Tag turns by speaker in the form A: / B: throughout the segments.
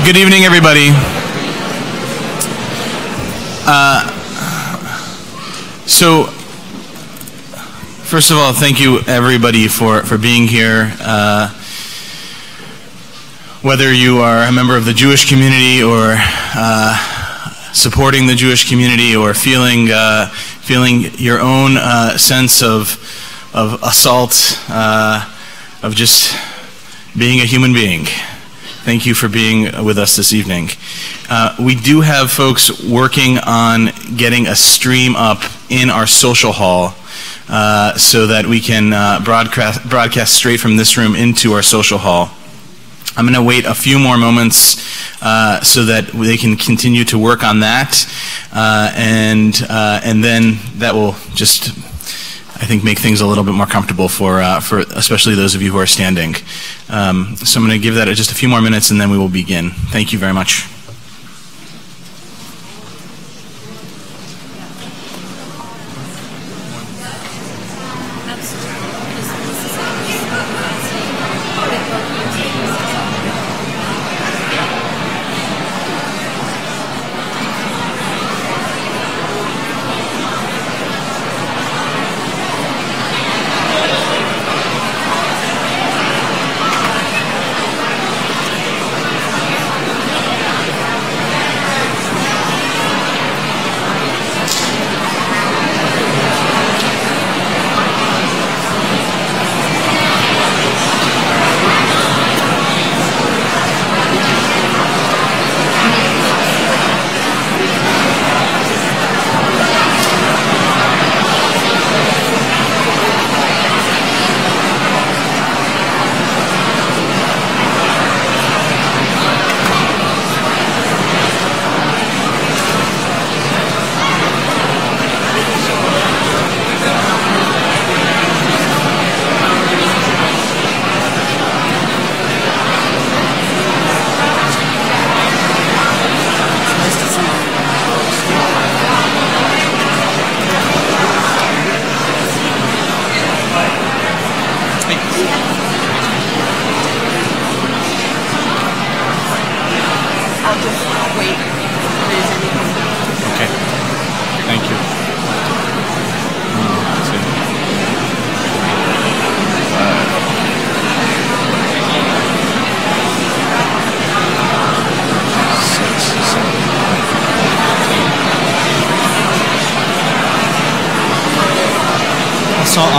A: Good evening, everybody. So, first of all, thank you, everybody, for being here. Whether you are a member of the Jewish community or supporting the Jewish community or feeling your own sense of assault, of just being a human being. Thank you for being with us this evening. We do have folks working on getting a stream up in our social hall so that we can broadcast straight from this room into our social hall. I'm going to wait a few more moments so that they can continue to work on that, and then that will just, I think, make things a little bit more comfortable for especially those of you who are standing. So I'm going to give that just a few more minutes and then we will begin. Thank you very much.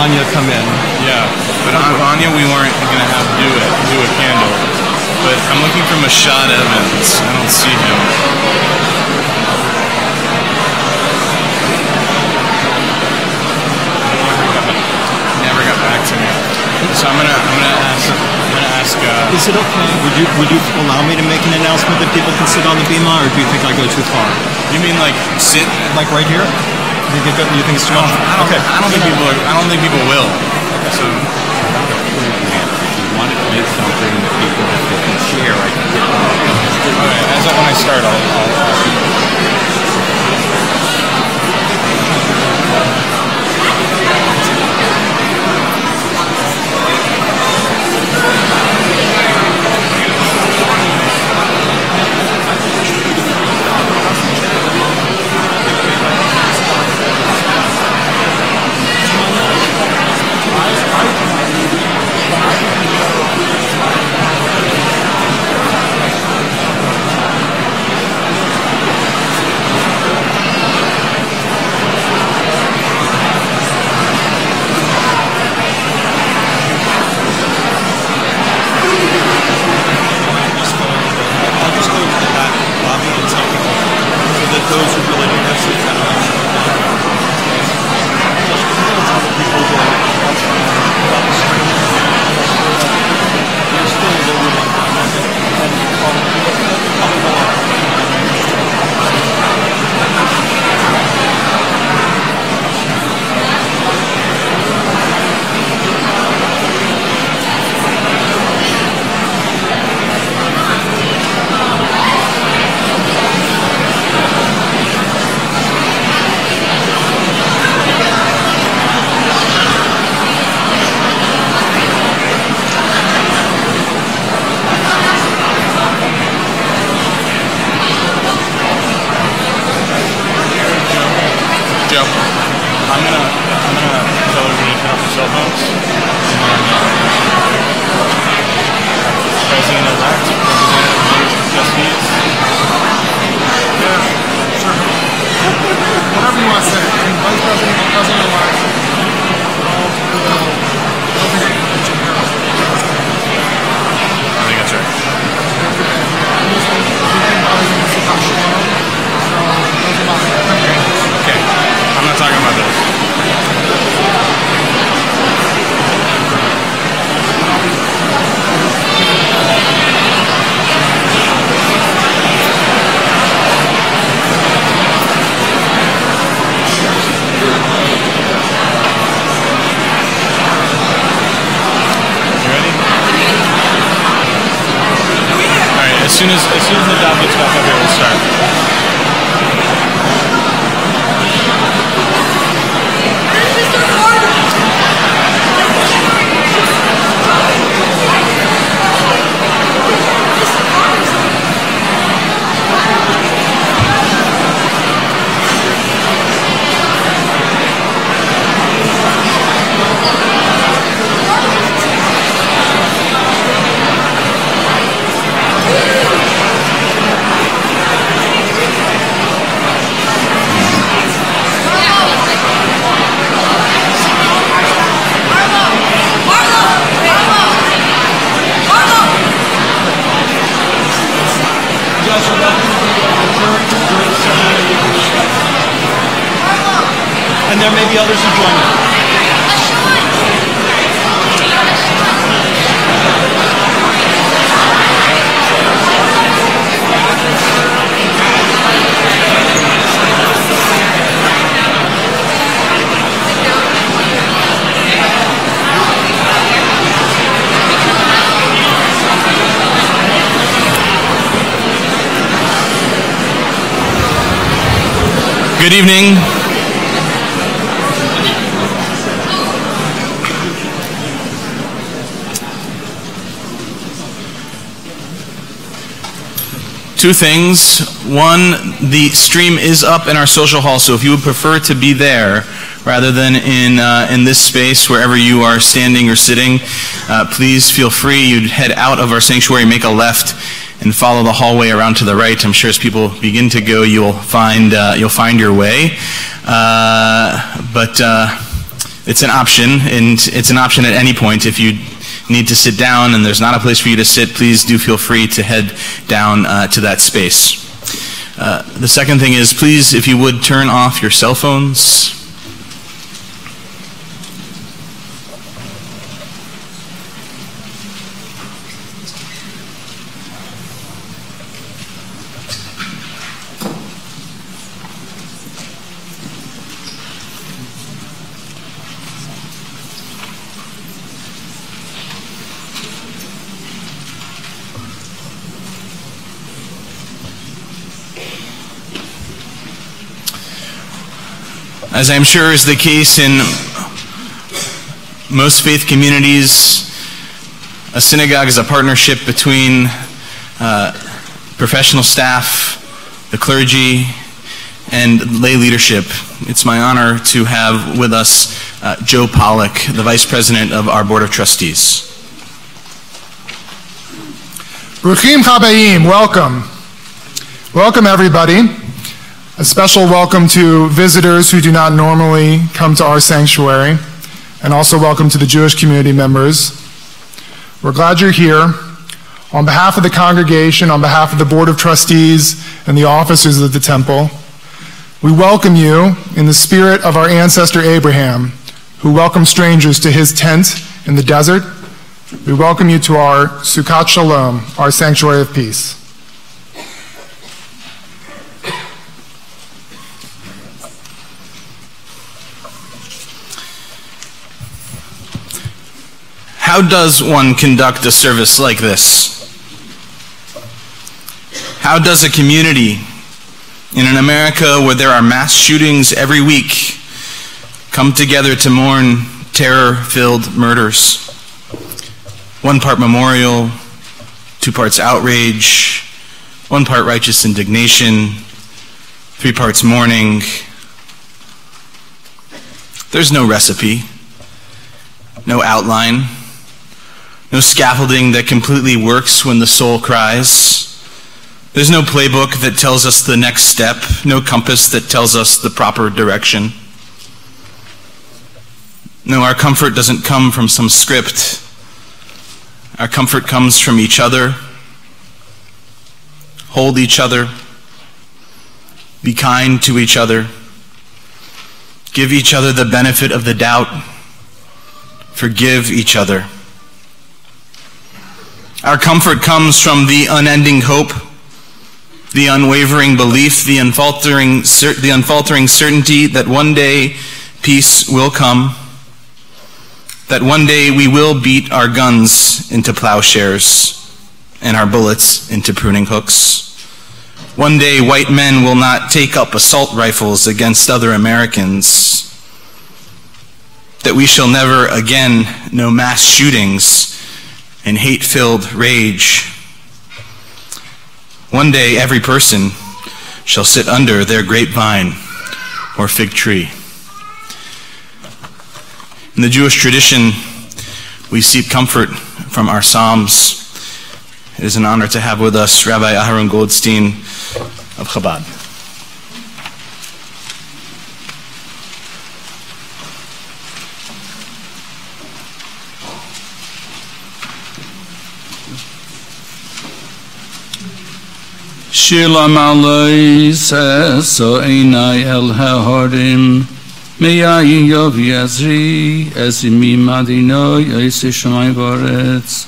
B: Anya come in.
A: Yeah, but Anya we weren't going to have do a candle. But I'm looking for Mashad Evans. I don't see him. Never got back to me. So I'm gonna ask.
B: Is it okay? Would you allow me to make an announcement that people can sit on the bima, or do you think I go too far?
A: You mean like sit?
B: Like right here? You think it's too much?
A: Okay. I don't think people will. So.
C: If you wanted to make something that people can share, I can get it.
A: Okay. When I start, I'll As soon as the dot gets back up here, we'll start. And there may be others who join me. Good evening. Two things. One, the stream is up in our social hall, so if you would prefer to be there rather than in this space, wherever you are standing or sitting, please feel free. You'd head out of our sanctuary, make a left, and follow the hallway around to the right. I'm sure as people begin to go, you'll find your way. But It's an option, and it's an option at any point. If you need to sit down and there's not a place for you to sit, please do feel free to head down to that space. The second thing is, please, if you would, turn off your cell phones. As I'm sure is the case in most faith communities, a synagogue is a partnership between professional staff, the clergy, and lay leadership. It's my honor to have with us Joe Pollack, the Vice President of our Board of Trustees.
D: Bruchim Chabayim, welcome. Welcome, everybody. A special welcome to visitors who do not normally come to our sanctuary, and also welcome to the Jewish community members. We're glad you're here. On behalf of the congregation, on behalf of the Board of Trustees and the officers of the temple, we welcome you in the spirit of our ancestor Abraham, who welcomed strangers to his tent in the desert. We welcome you to our Sukkot Shalom, our sanctuary of peace.
A: How does one conduct a service like this? How does a community in an America where there are mass shootings every week come together to mourn terror-filled murders? 1 part memorial, 2 parts outrage, 1 part righteous indignation, 3 parts mourning. There's no recipe, no outline, no scaffolding that completely works when the soul cries. There's no playbook that tells us the next step, no compass that tells us the proper direction. No, our comfort doesn't come from some script. Our comfort comes from each other. Hold each other. Be kind to each other. Give each other the benefit of the doubt. Forgive each other. Our comfort comes from the unending hope, the unwavering belief, the unfaltering certainty that one day peace will come, that one day we will beat our guns into plowshares and our bullets into pruning hooks. One day white men will not take up assault rifles against other Americans, that we shall never again know mass shootings and hate-filled rage. One day every person shall sit under their grapevine or fig tree. In the Jewish tradition, we seek comfort from our Psalms. It is an honor to have with us Rabbi Aharon Goldstein of Chabad.
E: Shilam aloi so einai el hahorim meyayin yov yazri ezimi madinoi yoyse shomai voretz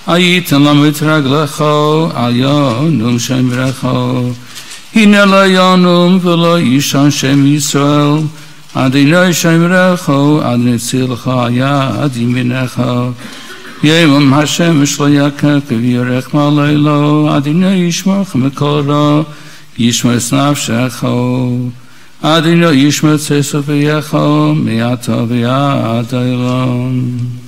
E: ayitan lamut raglecho al yonum shem brecho hine lo yonum v'lo yishan shem Yisrael adinoi shem brecho ad netzilcha yad yiminecho Yom Hashem shloyaka k'virech malaylo Adinai yishmach mekora yishmas nafshecho Adinai yishmas esoveyecho me'ata v'yad olam.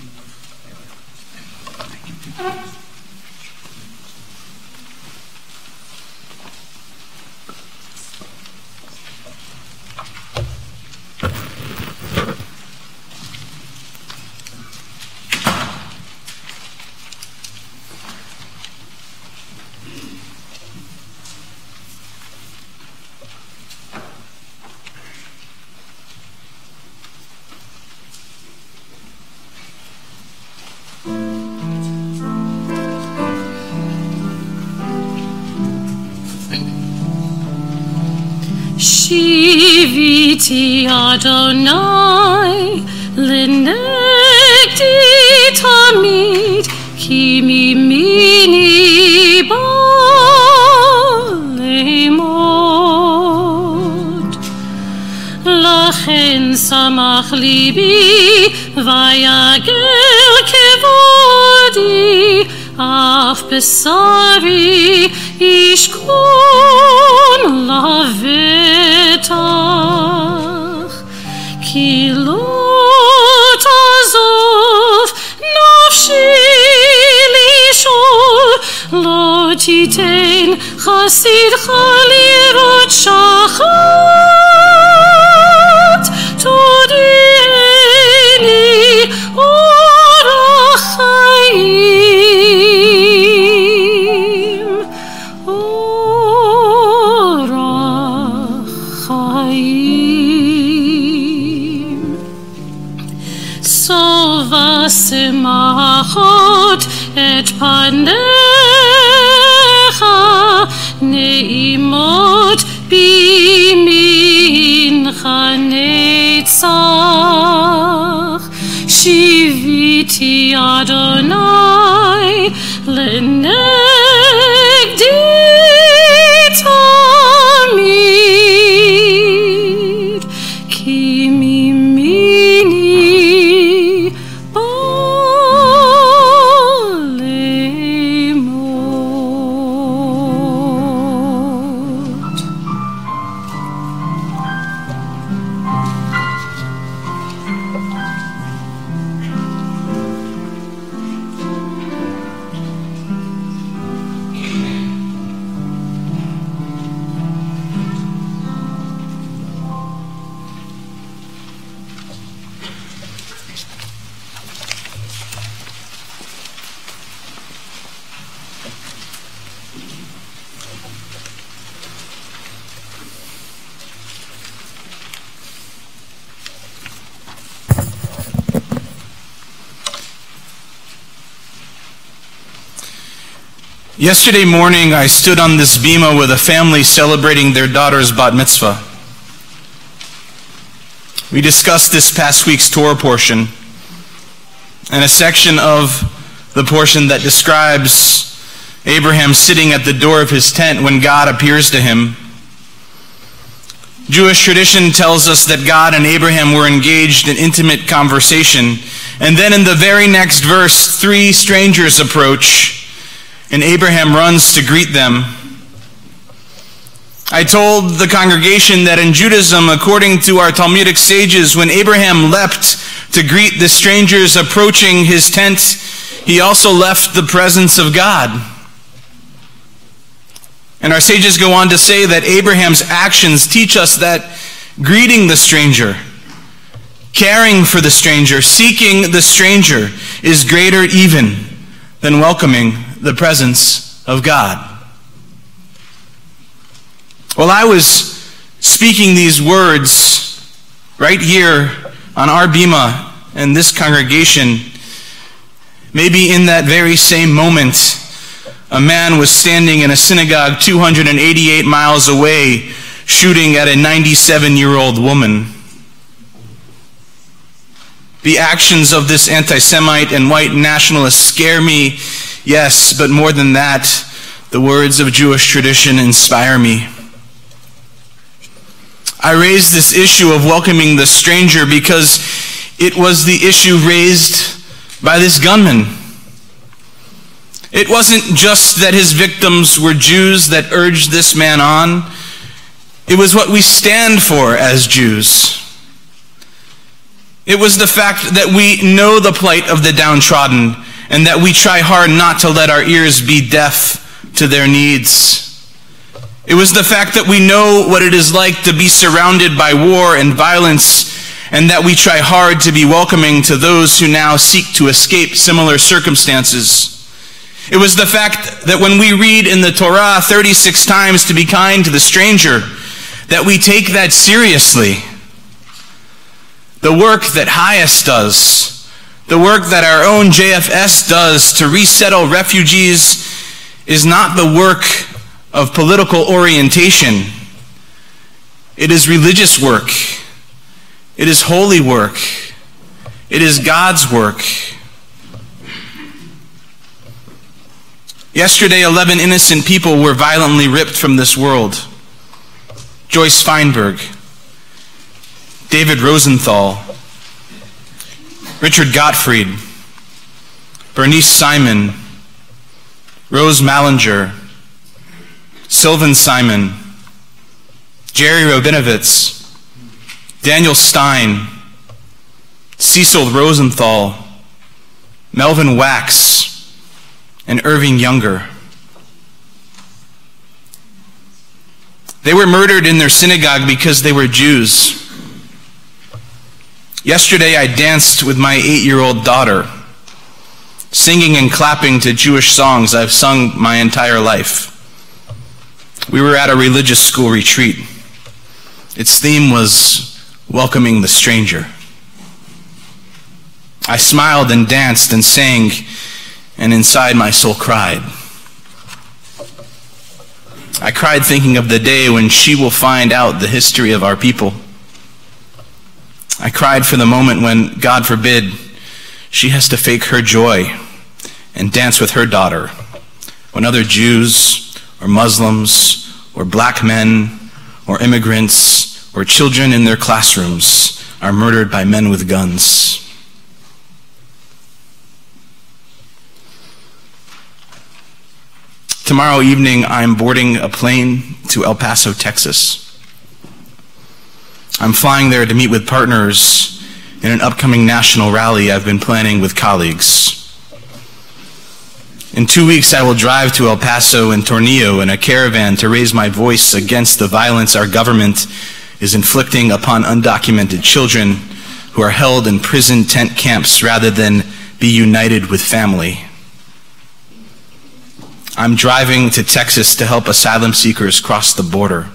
F: Shiviti Adonai Lenegdi Tamid Ki mimini balemot Lachen samach libi Vayagel kevodi Af besari Ishkun lavetach Ki lo tazov nafshi lishol Lo titein chasidcha lirot shachat Todieni orach chaim Orach chaim Sova semachot et panecha neimot bimincha netzach Shiviti Adonai lenegdi tamid ki mimini balemot.
A: Yesterday morning, I stood on this bima with a family celebrating their daughter's bat mitzvah. We discussed this past week's Torah portion and a section of the portion that describes Abraham sitting at the door of his tent when God appears to him. Jewish tradition tells us that God and Abraham were engaged in intimate conversation, and then in the very next verse, 3 strangers approach, and Abraham runs to greet them. I told the congregation that in Judaism, according to our Talmudic sages, when Abraham leapt to greet the strangers approaching his tent, he also left the presence of God. And our sages go on to say that Abraham's actions teach us that greeting the stranger, caring for the stranger, seeking the stranger is greater even than welcoming the presence of God. While I was speaking these words right here on our bima in this congregation, maybe in that very same moment, a man was standing in a synagogue 288 miles away shooting at a 97-year-old woman. The actions of this anti-Semite and white nationalist scare me, yes, but more than that, the words of Jewish tradition inspire me. I raised this issue of welcoming the stranger because it was the issue raised by this gunman. It wasn't just that his victims were Jews that urged this man on. It was what we stand for as Jews. It was the fact that we know the plight of the downtrodden and that we try hard not to let our ears be deaf to their needs. It was the fact that we know what it is like to be surrounded by war and violence, and that we try hard to be welcoming to those who now seek to escape similar circumstances. It was the fact that when we read in the Torah 36 times to be kind to the stranger, that we take that seriously. The work that HIAS does, the work that our own JFS does to resettle refugees is not the work of political orientation. It is religious work. It is holy work. It is God's work. Yesterday, 11 innocent people were violently ripped from this world. Joyce Feinberg, David Rosenthal, Richard Gottfried, Bernice Simon, Rose Mallinger, Sylvan Simon, Jerry Rabinowitz, Daniel Stein, Cecil Rosenthal, Melvin Wax, and Irving Younger. They were murdered in their synagogue because they were Jews. Yesterday I danced with my 8-year-old daughter, singing and clapping to Jewish songs I've sung my entire life. We were at a religious school retreat. Its theme was welcoming the stranger. I smiled and danced and sang, and inside my soul cried. I cried thinking of the day when she will find out the history of our people. I cried for the moment when, God forbid, she has to fake her joy and dance with her daughter, when other Jews or Muslims or black men or immigrants or children in their classrooms are murdered by men with guns. Tomorrow evening, I'm boarding a plane to El Paso, Texas. I'm flying there to meet with partners in an upcoming national rally I've been planning with colleagues. In 2 weeks, I will drive to El Paso and Tornillo in a caravan to raise my voice against the violence our government is inflicting upon undocumented children who are held in prison tent camps rather than be united with family. I'm driving to Texas to help asylum seekers cross the border.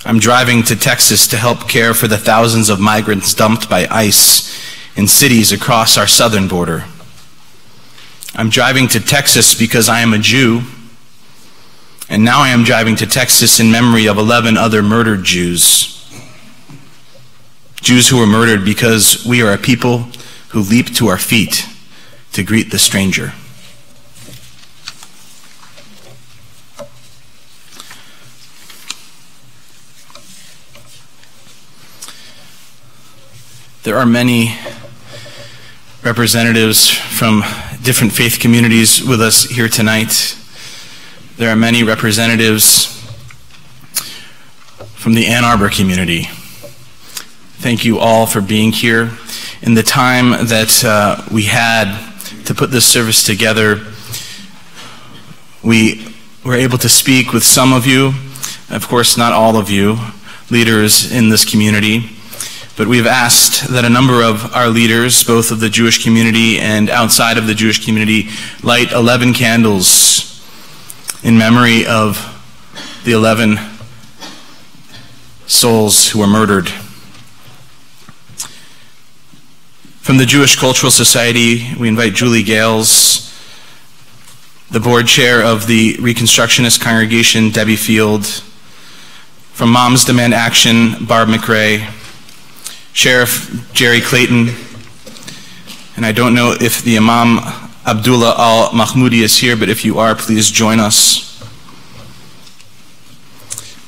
A: I'm driving to Texas to help care for the thousands of migrants dumped by ICE in cities across our southern border. I'm driving to Texas because I am a Jew, and now I am driving to Texas in memory of 11 other murdered Jews. Jews who were murdered because we are a people who leap to our feet to greet the stranger. There are many representatives from different faith communities with us here tonight. There are many representatives from the Ann Arbor community. Thank you all for being here. In the time that we had to put this service together, we were able to speak with some of you, of course not all of you, leaders in this community. But we've asked that a number of our leaders, both of the Jewish community and outside of the Jewish community, light 11 candles in memory of the 11 souls who were murdered. From the Jewish Cultural Society, we invite Julie Gales, the board chair of the Reconstructionist Congregation, Debbie Field. From Moms Demand Action, Barb McRae. Sheriff Jerry Clayton, and I don't know if the Imam Abdullah Al-Mahmoudi is here, but if you are, please join us.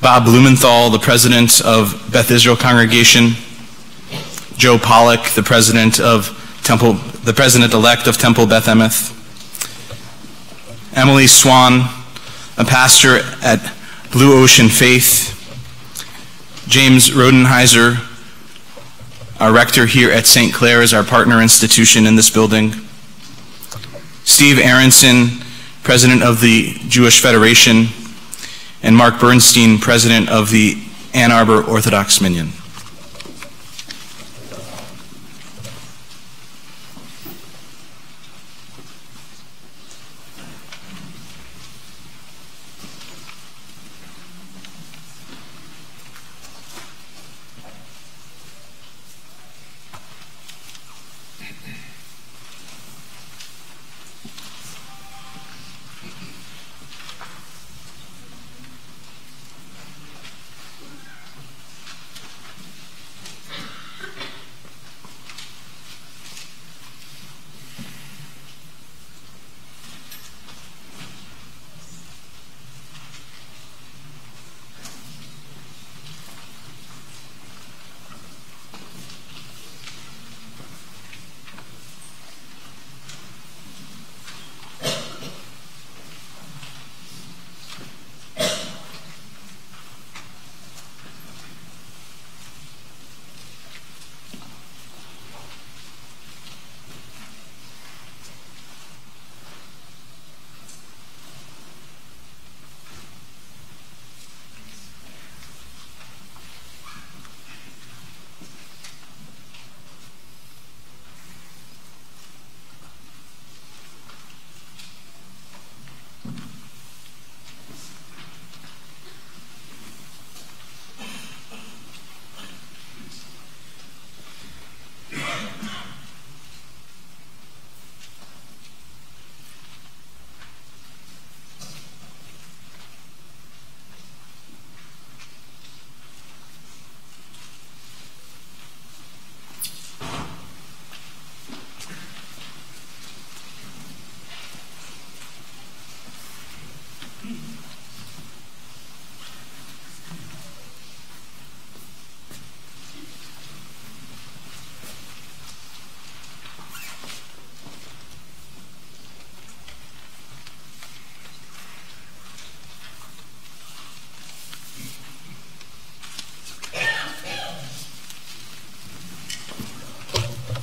A: Bob Blumenthal, the president of Beth Israel Congregation. Joe Pollack, the president-elect of Temple Beth Emeth. Emily Swan, a pastor at Blue Ocean Faith. James Rodenheiser, our rector here at St. Clair's, our partner institution in this building. Steve Aronson, president of the Jewish Federation, and Mark Bernstein, president of the Ann Arbor Orthodox Minyan.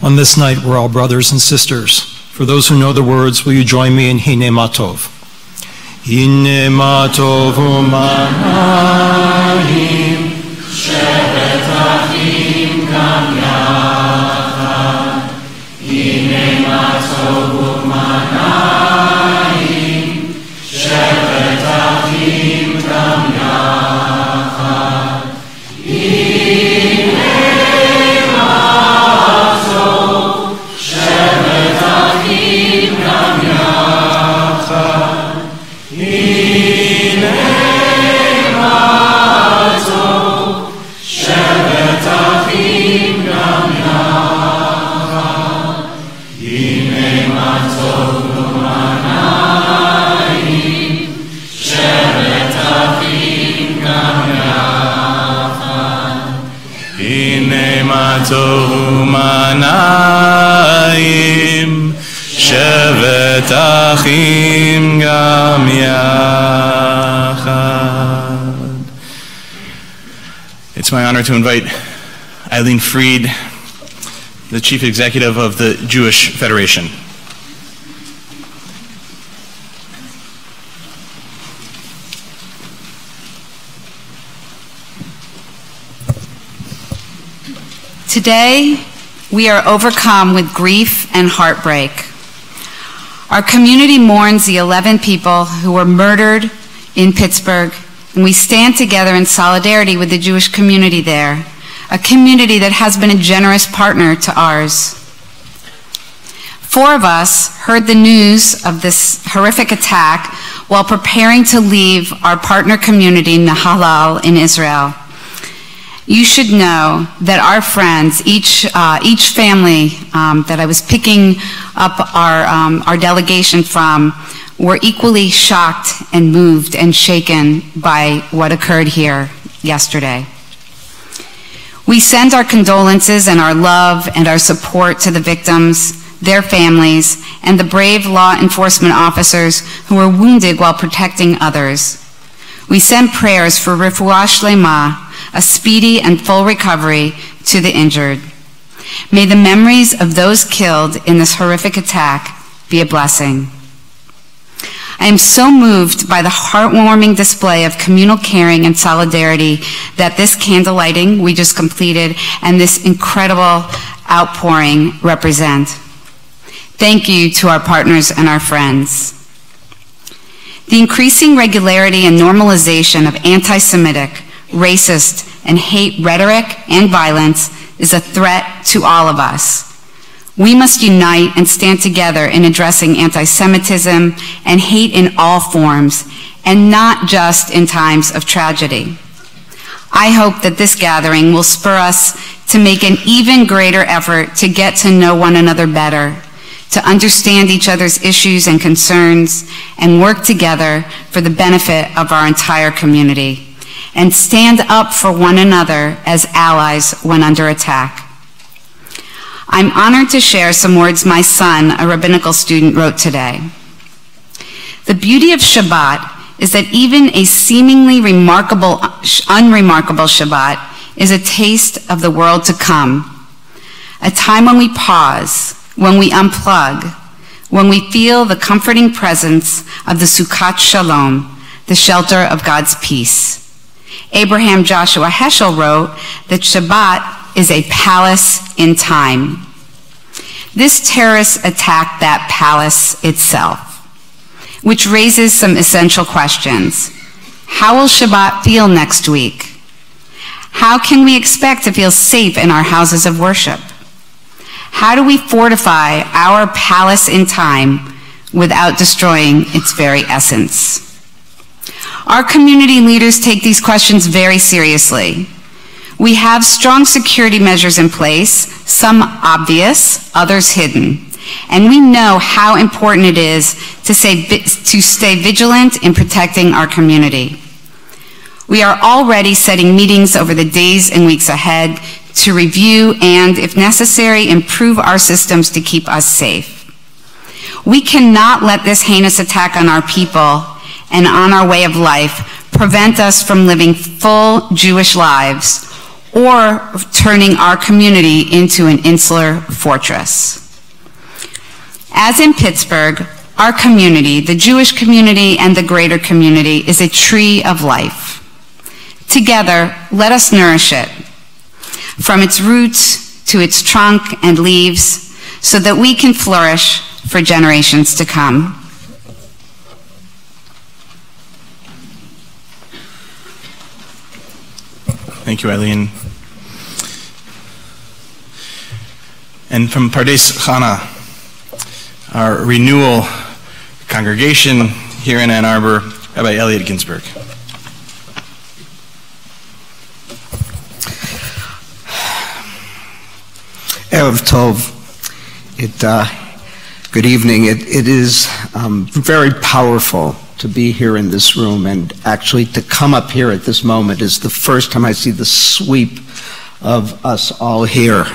B: On this night, we're all brothers and sisters. For those who know the words, will you join me in Hine Matov? Hine Matov u'manayim, shevet achim gam yachad. Hine Matov u'manayim, shevet achim gam yachad. Hine Matov, shevet achim gam yachad. Hine Matov, shevet achim gam yachad. Hine Matov u'manayim, shevet achim gam yachad. Hine Matov u'manayim, shevet achim gam yachad.
A: It's my honor to invite Eileen Fried, the Chief Executive of the Jewish Federation.
G: Today, we are overcome with grief and heartbreak. Our community mourns the 11 people who were murdered in Pittsburgh, and we stand together in solidarity with the Jewish community there, a community that has been a generous partner to ours. 4 of us heard the news of this horrific attack while preparing to leave our partner community, Nahalal, in Israel. You should know that our friends, each family that I was picking up our delegation from, were equally shocked and moved and shaken by what occurred here yesterday. We send our condolences and our love and our support to the victims, their families, and the brave law enforcement officers who were wounded while protecting others. We send prayers for refuah shlema, a speedy and full recovery to the injured. May the memories of those killed in this horrific attack be a blessing. I am so moved by the heartwarming display of communal caring and solidarity that this candle lighting we just completed and this incredible outpouring represent. Thank you to our partners and our friends. The increasing regularity and normalization of anti-Semitic, racist, and hate rhetoric and violence is a threat to all of us. We must unite and stand together in addressing anti-Semitism and hate in all forms, and not just in times of tragedy. I hope that this gathering will spur us to make an even greater effort to get to know one another better, to understand each other's issues and concerns, and work together for the benefit of our entire community, and stand up for one another as allies when under attack. I'm honored to share some words my son, a rabbinical student, wrote today. The beauty of Shabbat is that even a seemingly unremarkable Shabbat is a taste of the world to come, a time when we pause, when we unplug, when we feel the comforting presence of the Sukkot Shalom, the shelter of God's peace. Abraham Joshua Heschel wrote that Shabbat is a palace in time. This terrorist attacked that palace itself, which raises some essential questions. How will Shabbat feel next week? How can we expect to feel safe in our houses of worship? How do we fortify our palace in time without destroying its very essence? Our community leaders take these questions very seriously. We have strong security measures in place, some obvious, others hidden, and we know how important it is to stay vigilant in protecting our community. We are already setting meetings over the days and weeks ahead to review and, if necessary, improve our systems to keep us safe. We cannot let this heinous attack on our people and on our way of life prevent us from living full Jewish lives or turning our community into an insular fortress. As in Pittsburgh, our community, the Jewish community and the greater community, is a tree of life. Together, let us nourish it, from its roots to its trunk and leaves, so that we can flourish for generations to come.
A: Thank you, Eileen. And from Pardes Chana, our renewal congregation here in Ann Arbor, Rabbi Elliot Ginsberg.
H: Erev Tov. Good evening. It is very powerful to be here in this room, and actually to come up here at this moment is the first time I see the sweep of us all here.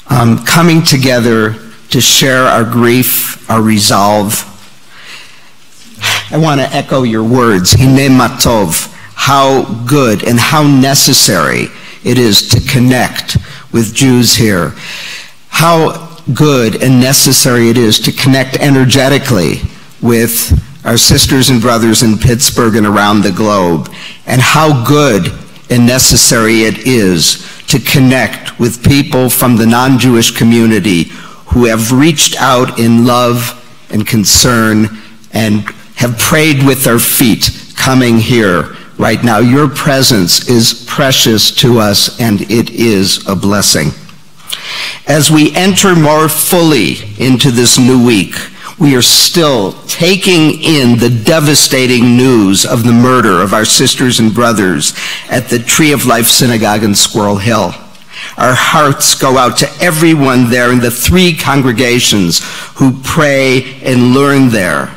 H: Coming together to share our grief, our resolve. I want to echo your words, Hinei Matov, how good and how necessary it is to connect with Jews here. How good and necessary it is to connect energetically with our sisters and brothers in Pittsburgh and around the globe. And how good and necessary it is to connect with people from the non-Jewish community who have reached out in love and concern and have prayed with their feet coming here right now. Your presence is precious to us, and it is a blessing. As we enter more fully into this new week, we are still taking in the devastating news of the murder of our sisters and brothers at the Tree of Life Synagogue in Squirrel Hill. Our hearts go out to everyone there in the 3 congregations who pray and learn there,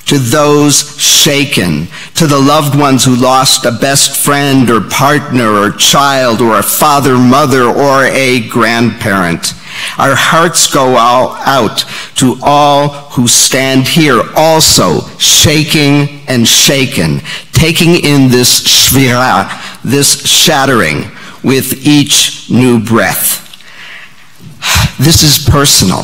H: to those shaken, to the loved ones who lost a best friend or partner or child or a father, mother, or a grandparent. Our hearts go out to all who stand here also shaking and shaken, taking in this shvira, this shattering with each new breath. This is personal.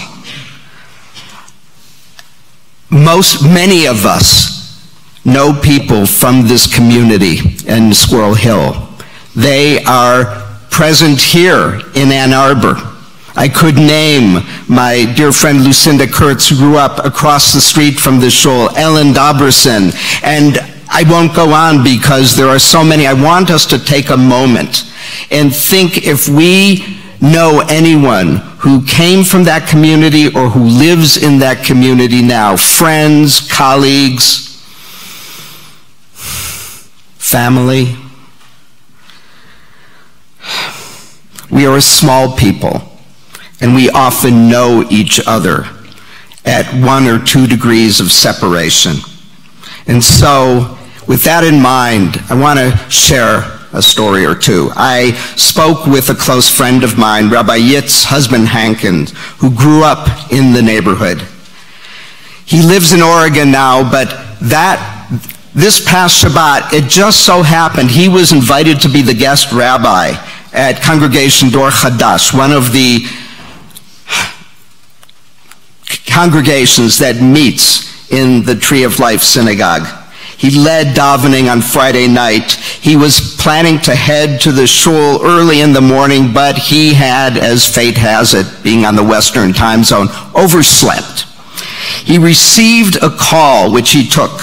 H: Many of us know people from this community in Squirrel Hill. They are present here in Ann Arbor. I could name my dear friend Lucinda Kurtz, who grew up across the street from the shul, Ellen Doberson, and I won't go on because there are so many. I want us to take a moment and think if we know anyone who came from that community or who lives in that community now, friends, colleagues, family. We are a small people, and we often know each other at 1 or 2 degrees of separation. And so, with that in mind, I want to share a story or two. I spoke with a close friend of mine, Rabbi Yitz's husband, Hankins, who grew up in the neighborhood. He lives in Oregon now, but this past Shabbat, it just so happened he was invited to be the guest rabbi at Congregation Dor Chadash, one of the congregations that meets in the Tree of Life Synagogue. He led davening on Friday night. He was planning to head to the shul early in the morning, but he had, as fate has it, being on the Western time zone, overslept. He received a call, which he took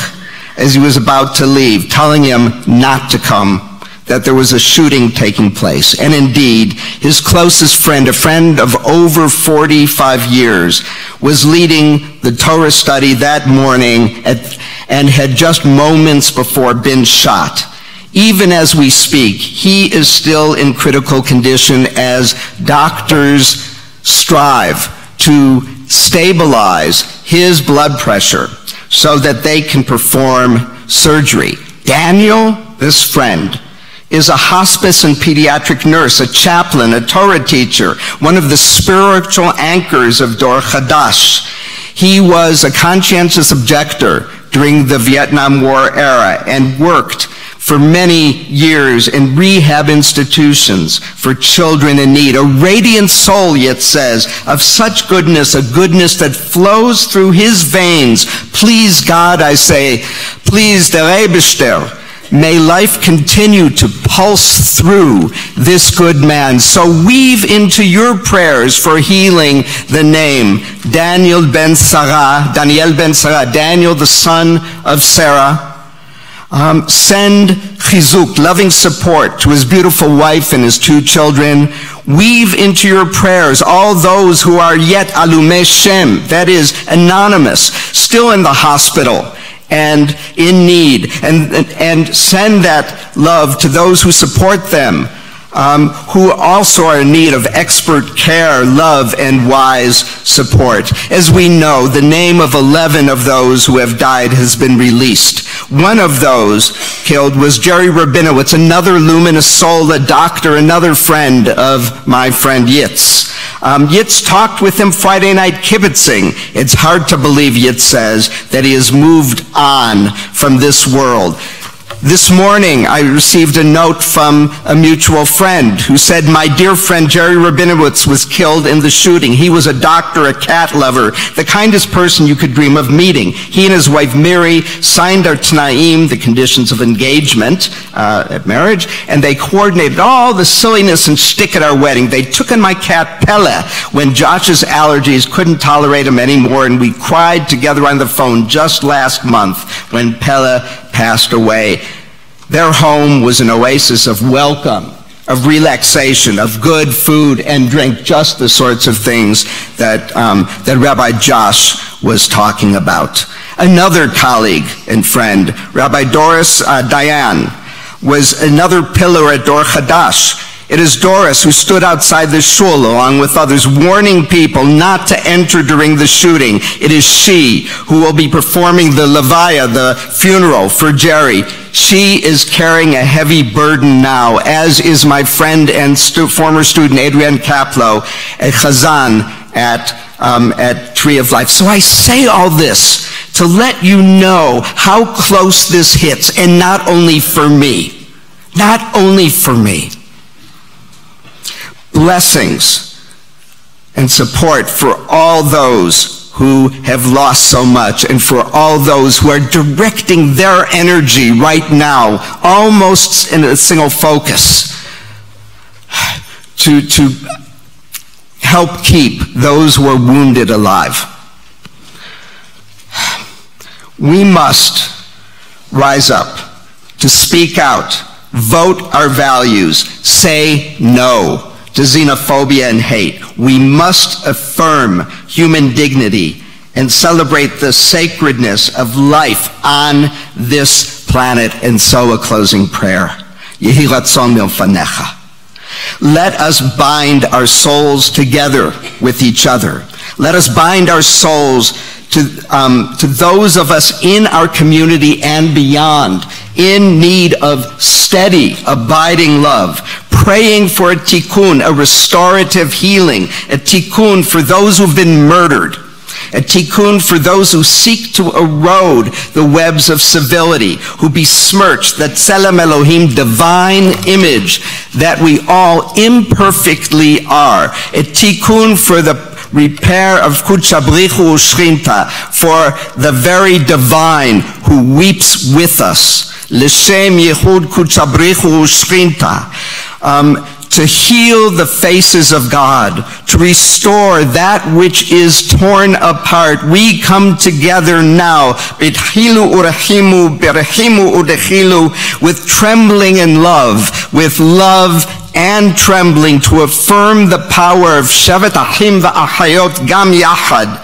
H: as he was about to leave, telling him not to come, that there was a shooting taking place. And indeed, his closest friend, a friend of over 45 years, was leading the Torah study that morning and had just moments before been shot. Even as we speak, he is still in critical condition as doctors strive to stabilize his blood pressure so that they can perform surgery. Daniel, this friend, is a hospice and pediatric nurse, a chaplain, a Torah teacher, one of the spiritual anchors of Dor Chadash. He was a conscientious objector during the Vietnam War era and worked for many years in rehab institutions for children in need. A radiant soul, yet says, of such goodness, a goodness that flows through his veins. Please, God, I say, please, der Eibishter, may life continue to pulse through this good man. So weave into your prayers for healing the name Daniel ben Sarah, Daniel the son of Sarah. Send chizuk, loving support, to his beautiful wife and his 2 children. Weave into your prayers all those who are yet alumei Shem, that is, anonymous, still in the hospital and in need, and send that love to those who support them, who also are in need of expert care, love, and wise support. As we know, the name of 11 of those who have died has been released. One of those killed was Jerry Rabinowitz, another luminous soul, a doctor, another friend of my friend Yitz. Yitz talked with him Friday night kibitzing. It's hard to believe, Yitz says, that he has moved on from this world. This morning, I received a note from a mutual friend who said, my dear friend Jerry Rabinowitz was killed in the shooting. He was a doctor, a cat lover, the kindest person you could dream of meeting. He and his wife Miri signed our T'naim, the conditions of engagement at marriage, and they coordinated all the silliness and shtick at our wedding. They took in my cat Pele when Josh's allergies couldn't tolerate him anymore, and we cried together on the phone just last month when Pele passed away. Their home was an oasis of welcome, of relaxation, of good food and drink, just the sorts of things that Rabbi Josh was talking about. Another colleague and friend, Rabbi Doris Dayan, was another pillar at Dor Chadash. It is Doris who stood outside the shul along with others, warning people not to enter during the shooting. It is she who will be performing the levaya, the funeral for Jerry. She is carrying a heavy burden now, as is my friend and former student Adrienne Kaplow at Chazan at Tree of Life. So I say all this to let you know how close this hits, and not only for me. Not only for me. Blessings and support for all those who have lost so much, and for all those who are directing their energy right now, almost in a single focus, to help keep those who are wounded alive. We must rise up to speak out, vote our values, say no to xenophobia and hate. We must affirm human dignity and celebrate the sacredness of life on this planet. And so a closing prayer. Yehi ratzon milfanecha. Let us bind our souls together with each other. Let us bind our souls to those of us in our community and beyond, in need of steady, abiding love, praying for a tikkun, a restorative healing, a tikkun for those who've been murdered, a tikkun for those who seek to erode the webs of civility, who besmirch the tselem Elohim, divine image that we all imperfectly are, a tikkun for the repair of Kutchabrichu Ushrinta, for the very divine who weeps with us, L'Shem Yehud Kutchabrichu Ushrinta, to heal the faces of God, to restore that which is torn apart. We come together now, B'tchilu urechimu, berechimu udechilu, with trembling and love, with love and trembling, to affirm the power of Shevet Achim v'Achayot Gam Yachad,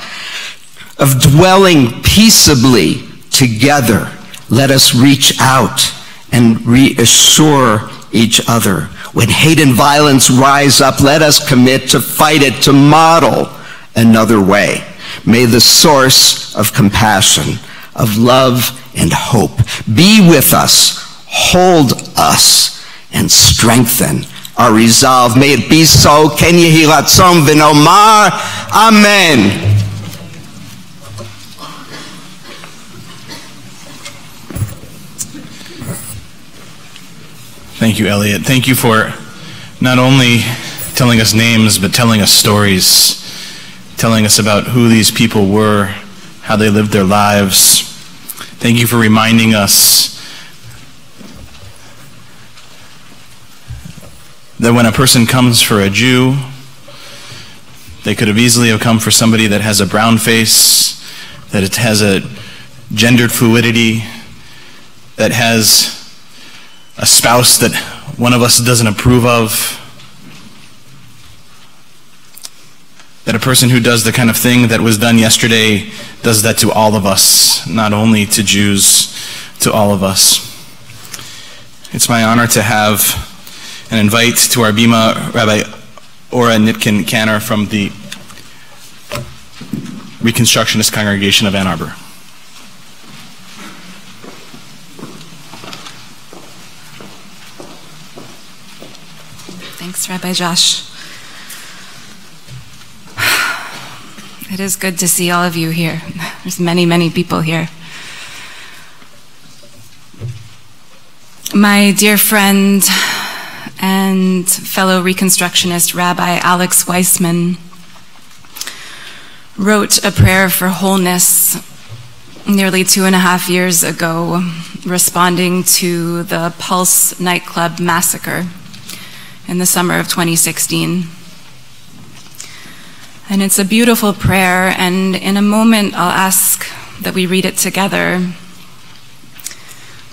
H: of dwelling peaceably together. Let us reach out and reassure each other. When hate and violence rise up, let us commit to fight it, to model another way. May the source of compassion, of love and hope be with us, hold us, and strengthen our resolve. May it be so. Ken yehi ratzon v'nomar amen.
A: Thank you, Elliot. Thank you for not only telling us names, but telling us stories, telling us about who these people were, how they lived their lives. Thank you for reminding us that when a person comes for a Jew, they could have easily have come for somebody that has a brown face, that it has a gendered fluidity, that has a spouse that one of us doesn't approve of, that a person who does the kind of thing that was done yesterday does that to all of us, not only to Jews, to all of us. It's my honor to have and invite to our Bima Rabbi Ora Nitkin-Canner from the Reconstructionist Congregation of Ann Arbor.
I: Thanks, Rabbi Josh. It is good to see all of you here. There's many, many people here. My dear friend and fellow Reconstructionist Rabbi Alex Weissman wrote a prayer for wholeness nearly 2.5 years ago, responding to the Pulse nightclub massacre in the summer of 2016. And it's a beautiful prayer, and in a moment I'll ask that we read it together.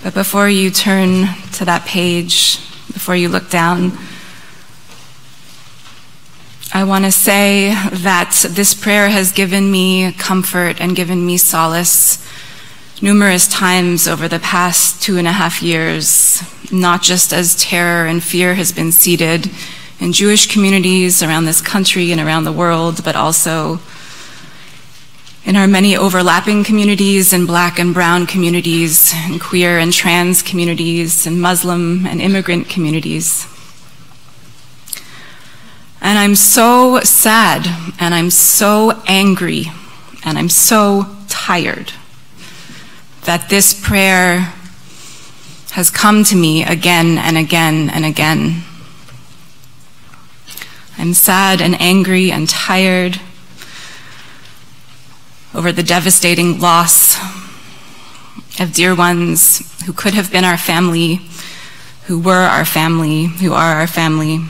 I: But before you turn to that page, before you look down, I want to say that this prayer has given me comfort and given me solace numerous times over the past 2.5 years, not just as terror and fear has been seeded in Jewish communities around this country and around the world, but also in our many overlapping communities, in Black and brown communities, in queer and trans communities, in Muslim and immigrant communities. And I'm so sad, and I'm so angry, and I'm so tired that this prayer has come to me again and again and again. I'm sad and angry and tired over the devastating loss of dear ones who could have been our family, who were our family, who are our family.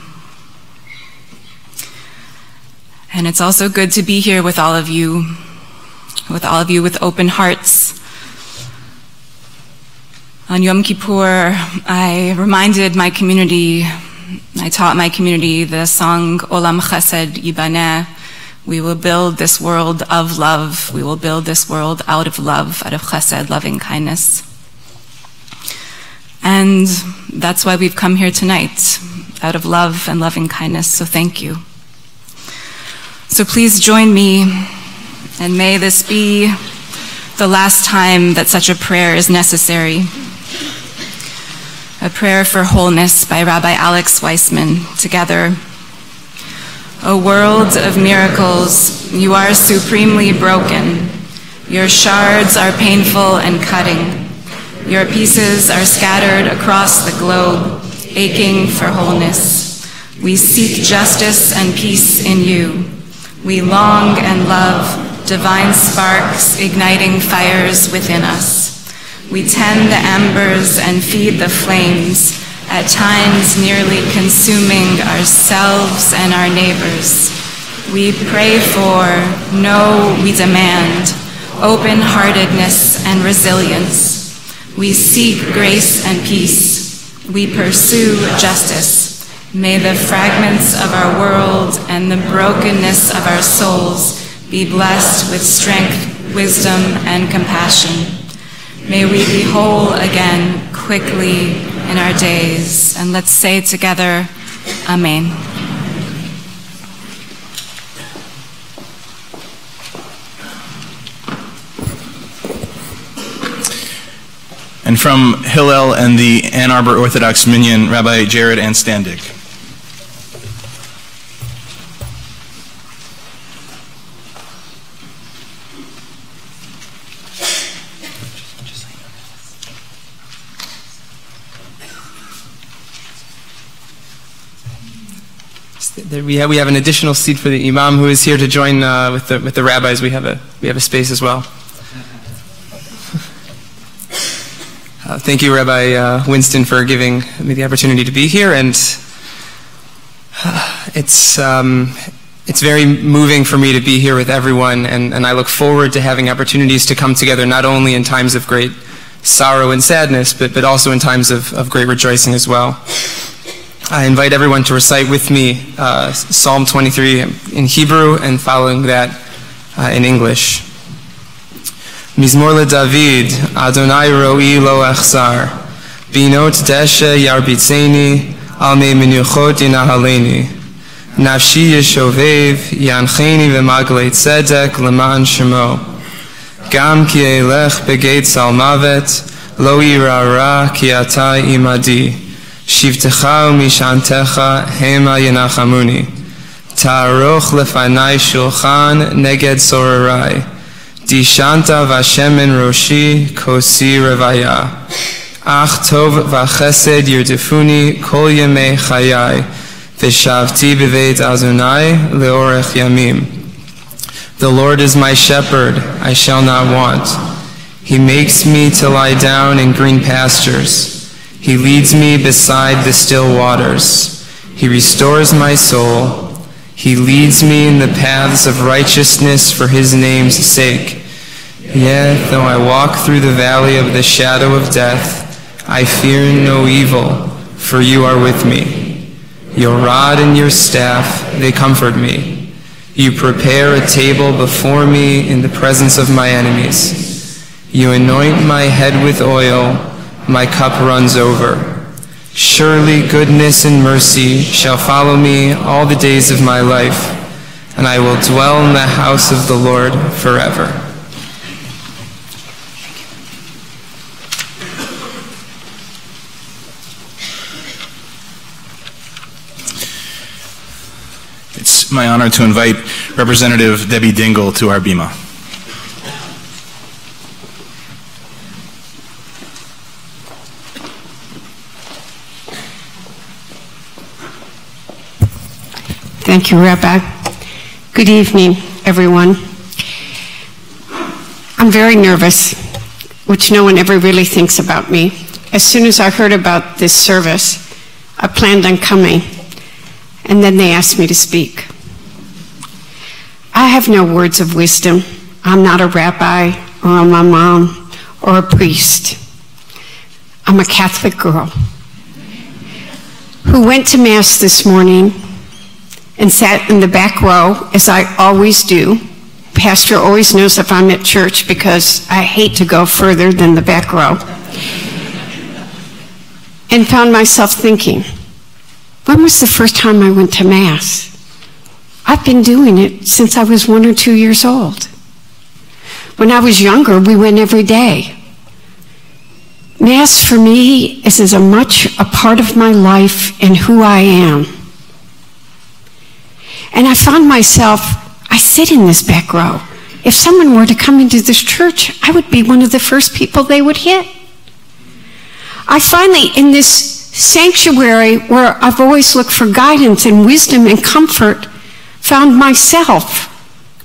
I: And it's also good to be here with all of you with open hearts. On Yom Kippur, I reminded my community, I taught my community the song Olam Chesed Yibaneh. We will build this world of love. We will build this world out of love, out of chesed, loving kindness. And that's why we've come here tonight, out of love and loving kindness, so thank you. So please join me, and may this be the last time that such a prayer is necessary. A prayer for wholeness by Rabbi Alex Weissman, together. O world of miracles, you are supremely broken. Your shards are painful and cutting. Your pieces are scattered across the globe, aching for wholeness. We seek justice and peace in you. We long and love divine sparks igniting fires within us. We tend the embers and feed the flames, at times nearly consuming ourselves and our neighbors. We pray for, no, we demand, open-heartedness and resilience. We seek grace and peace. We pursue justice. May the fragments of our world and the brokenness of our souls be blessed with strength, wisdom, and compassion. May we be whole again quickly in our days. And let's say together, Amen.
A: And from Hillel and the Ann Arbor Orthodox Minyan, Rabbi Jared Anstandig.
J: We have an additional seat for the imam who is here to join with the rabbis. We have a space as well. Thank you, Rabbi Winston, for giving me the opportunity to be here, and it's very moving for me to be here with everyone, and I look forward to having opportunities to come together not only in times of great sorrow and sadness, but also in times of great rejoicing as well. I invite everyone to recite with me Psalm 23 in Hebrew and following that in English. Mizmor LeDavid, Adonai ro'i lo echzar, binot deshe yarbitzeni, al me menuchot yinahaleni. Nafshi yeshovev, yancheni v'maglei tzedek leman shemo. Gam ki elech begeit salmavet, lo yirara ki ata imadi. Shivtecha umishantecha hema yenachamuni. Ta'aroch lefanai shulchan neged sorarai. Dishanta vashemen roshi kosi revaya. Ach tov vachesed yirdefuni kol yemei chayai. Veshavti beveit Adonai leorech yamim. The Lord is my shepherd, I shall not want. He makes me to lie down in green pastures. He leads me beside the still waters. He restores my soul. He leads me in the paths of righteousness for his name's sake. Yea, though I walk through the valley of the shadow of death, I fear no evil, for you are with me. Your rod and your staff, they comfort me. You prepare a table before me in the presence of my enemies. You anoint my head with oil, my cup runs over. Surely goodness and mercy shall follow me all the days of my life, and I will dwell in the house of the Lord forever.
A: It's my honor to invite Representative Debbie Dingell to our bima.
K: Thank you, Rabbi. Good evening, everyone. I'm very nervous, which no one ever really thinks about me. As soon as I heard about this service, I planned on coming, and then they asked me to speak. I have no words of wisdom. I'm not a rabbi or a mom or a priest. I'm a Catholic girl who went to Mass this morning and sat in the back row, as I always do. Pastor always knows if I'm at church because I hate to go further than the back row. And found myself thinking, when was the first time I went to Mass? I've been doing it since I was 1 or 2 years old. When I was younger, we went every day. Mass for me is as much a part of my life and who I am. And I found myself, I sit in this back row. If someone were to come into this church, I would be one of the first people they would hit. I finally, in this sanctuary where I've always looked for guidance and wisdom and comfort, found myself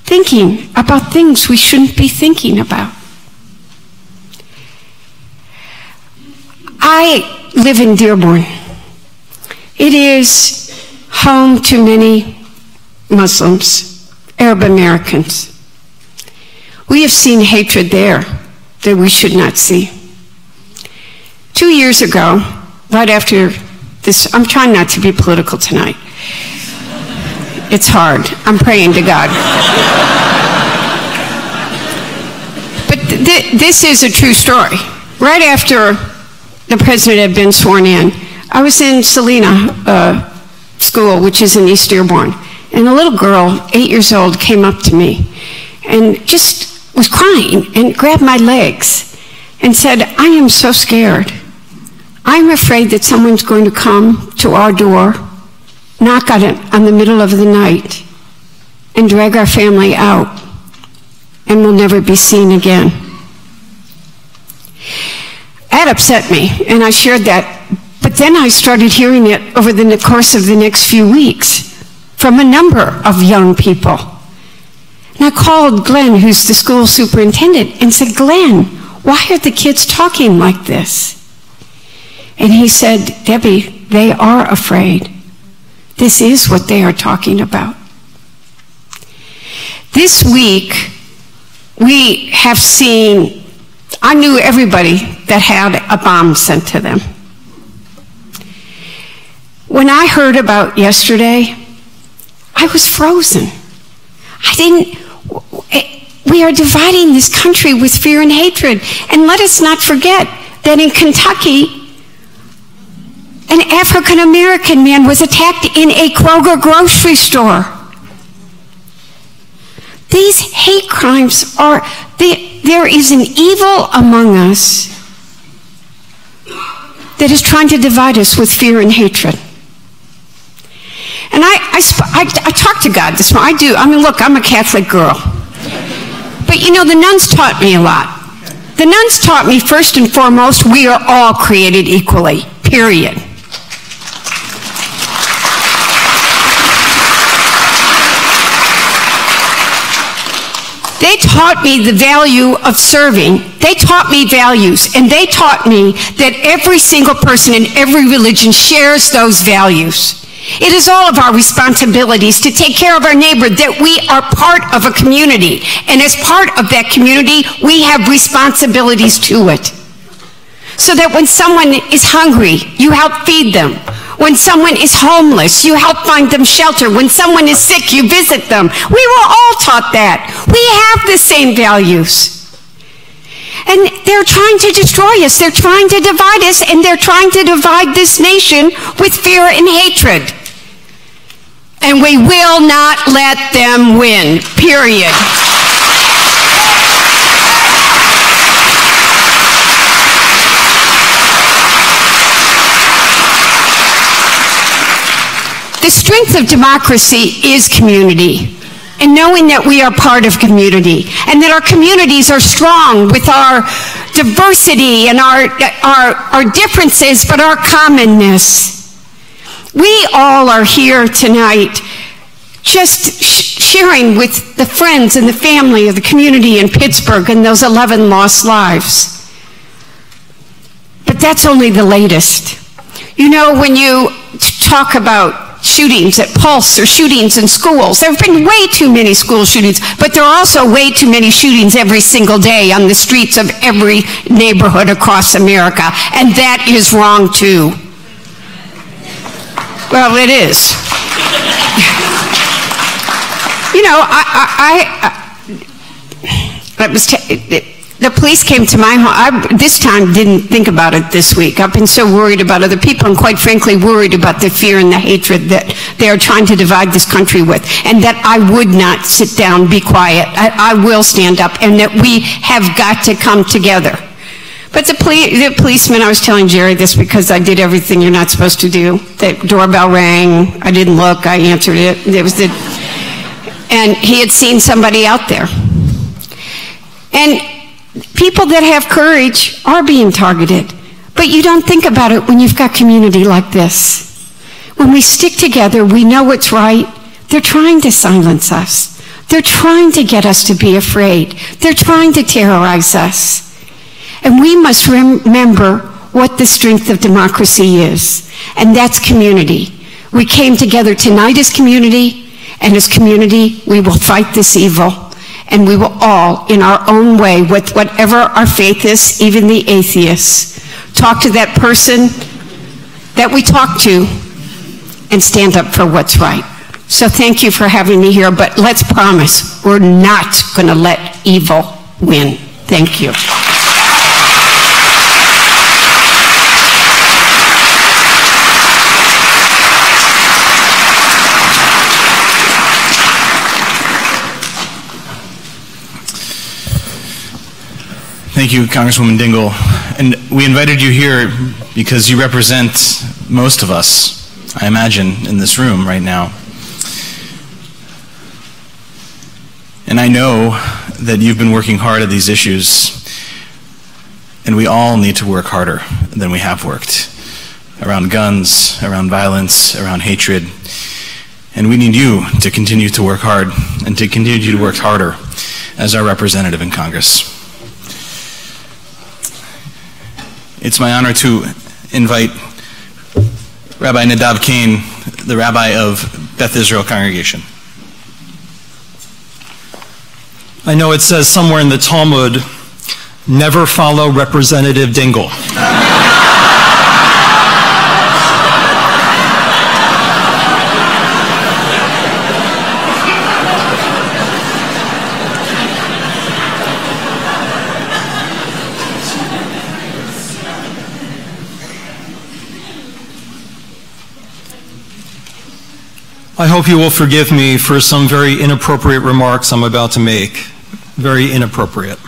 K: thinking about things we shouldn't be thinking about. I live in Dearborn. It is home to many Muslims, Arab Americans. We have seen hatred there that we should not see. 2 years ago, right after this, I'm trying not to be political tonight. It's hard. I'm praying to God. But this is a true story. Right after the president had been sworn in, I was in Selena School, which is in East Dearborn. And a little girl, 8 years old, came up to me and just was crying and grabbed my legs and said, I am so scared. I'm afraid that someone's going to come to our door, knock on it on the middle of the night, and drag our family out, and we'll never be seen again. That upset me, and I shared that. But then I started hearing it over the course of the next few weeks. from a number of young people. And I called Glenn, who's the school superintendent, and said, Glenn, why are the kids talking like this? And he said, Debbie, they are afraid. This is what they are talking about. This week, we have seen, I knew everybody that had a bomb sent to them. When I heard about yesterday, I was frozen. We are dividing this country with fear and hatred. And let us not forget that in Kentucky, an African-American man was attacked in a Kroger grocery store. These hate crimes are, there is an evil among us that is trying to divide us with fear and hatred. And I talk to God this morning. I do. I mean, look, I'm a Catholic girl. But you know, the nuns taught me a lot. The nuns taught me, first and foremost, we are all created equally, period. They taught me the value of serving. They taught me values, and they taught me that every single person in every religion shares those values. It is all of our responsibilities to take care of our neighbor, that we are part of a community. And as part of that community, we have responsibilities to it. So that when someone is hungry, you help feed them. When someone is homeless, you help find them shelter. When someone is sick, you visit them. We were all taught that. We have the same values. And they're trying to destroy us. They're trying to divide us, and they're trying to divide this nation with fear and hatred. And we will not let them win, period. The strength of democracy is community. And knowing that we are part of community, and that our communities are strong with our diversity and our differences, but our commonness. We all are here tonight just sharing with the friends and the family of the community in Pittsburgh and those 11 lost lives. But that's only the latest. You know, when you talk about shootings at Pulse or shootings in schools, there have been way too many school shootings, but there are also way too many shootings every single day on the streets of every neighborhood across America, and that is wrong too. Well, it is. You know, the police came to my home. I, this time, didn't think about it this week. I've been so worried about other people, and quite frankly, worried about the fear and the hatred that they are trying to divide this country with, and that I would not sit down, be quiet. I will stand up, and that we have got to come together. But the policeman, I was telling Jerry this because I did everything you're not supposed to do. The doorbell rang. I didn't look. I answered it. And he had seen somebody out there. And people that have courage are being targeted. But you don't think about it when you've got community like this. When we stick together, we know what's right. They're trying to silence us. They're trying to get us to be afraid. They're trying to terrorize us. And we must remember what the strength of democracy is, and that's community. We came together tonight as community, and as community, we will fight this evil, and we will all, in our own way, with whatever our faith is, even the atheists, talk to that person that we talk to and stand up for what's right. So thank you for having me here, but let's promise we're not going to let evil win. Thank you.
A: Thank you, Congresswoman Dingell. And we invited you here because you represent most of us, I imagine, in this room right now. And I know that you've been working hard at these issues, and we all need to work harder than we have worked around guns, around violence, around hatred. And we need you to continue to work hard and to continue to work harder as our representative in Congress. It's my honor to invite Rabbi Nadav Kane, the rabbi of Beth Israel congregation.
B: I know it says somewhere in the Talmud, never follow Representative Dingell. I hope you will forgive me for some very inappropriate remarks I'm about to make. Very inappropriate.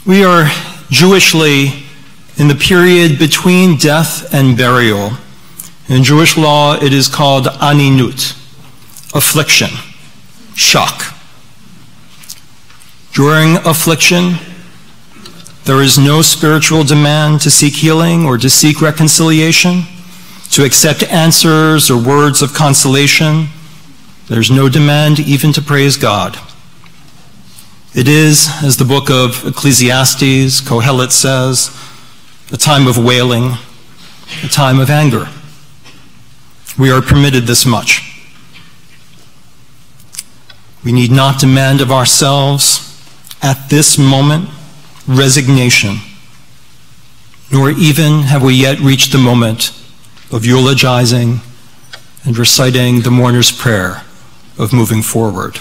B: We are Jewishly in the period between death and burial. In Jewish law, it is called aninut, affliction, shock. During affliction, there is no spiritual demand to seek healing or to seek reconciliation, to accept answers or words of consolation. There's no demand even to praise God. It is, as the book of Ecclesiastes, Kohelet says, a time of wailing, a time of anger. We are permitted this much. We need not demand of ourselves at this moment resignation, nor even have we yet reached the moment of eulogizing and reciting the mourner's prayer of moving forward.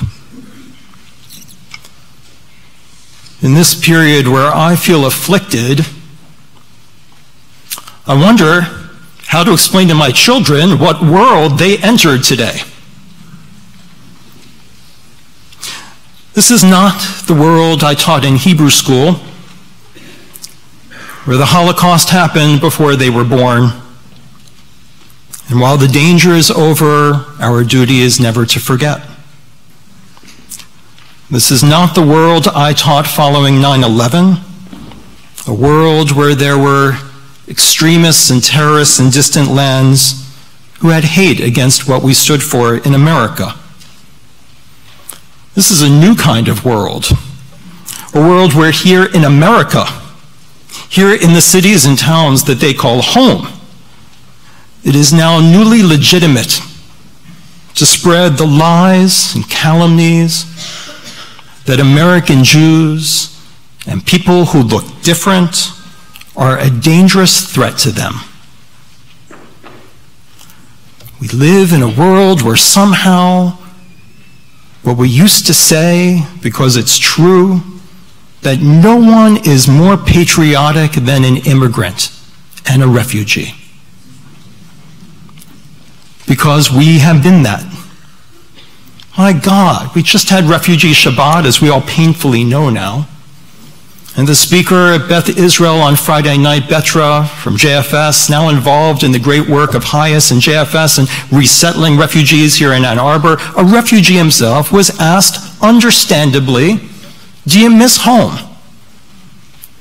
B: In this period where I feel afflicted, I wonder how to explain to my children what world they entered today. This is not the world I taught in Hebrew school, where the Holocaust happened before they were born. And while the danger is over, our duty is never to forget. This is not the world I taught following 9/11, a world where there were extremists and terrorists in distant lands who had hate against what we stood for in America. This is a new kind of world, a world where here in America, here in the cities and towns that they call home, it is now newly legitimate to spread the lies and calumnies that American Jews and people who look different are a dangerous threat to them. We live in a world where somehow what we used to say, because it's true, that no one is more patriotic than an immigrant and a refugee. Because we have been that. My God, we just had Refugee Shabbat, as we all painfully know now. And the speaker at Beth Israel on Friday night, Betra from JFS, now involved in the great work of Hayas and JFS and resettling refugees here in Ann Arbor, a refugee himself, was asked, understandably, do you miss home?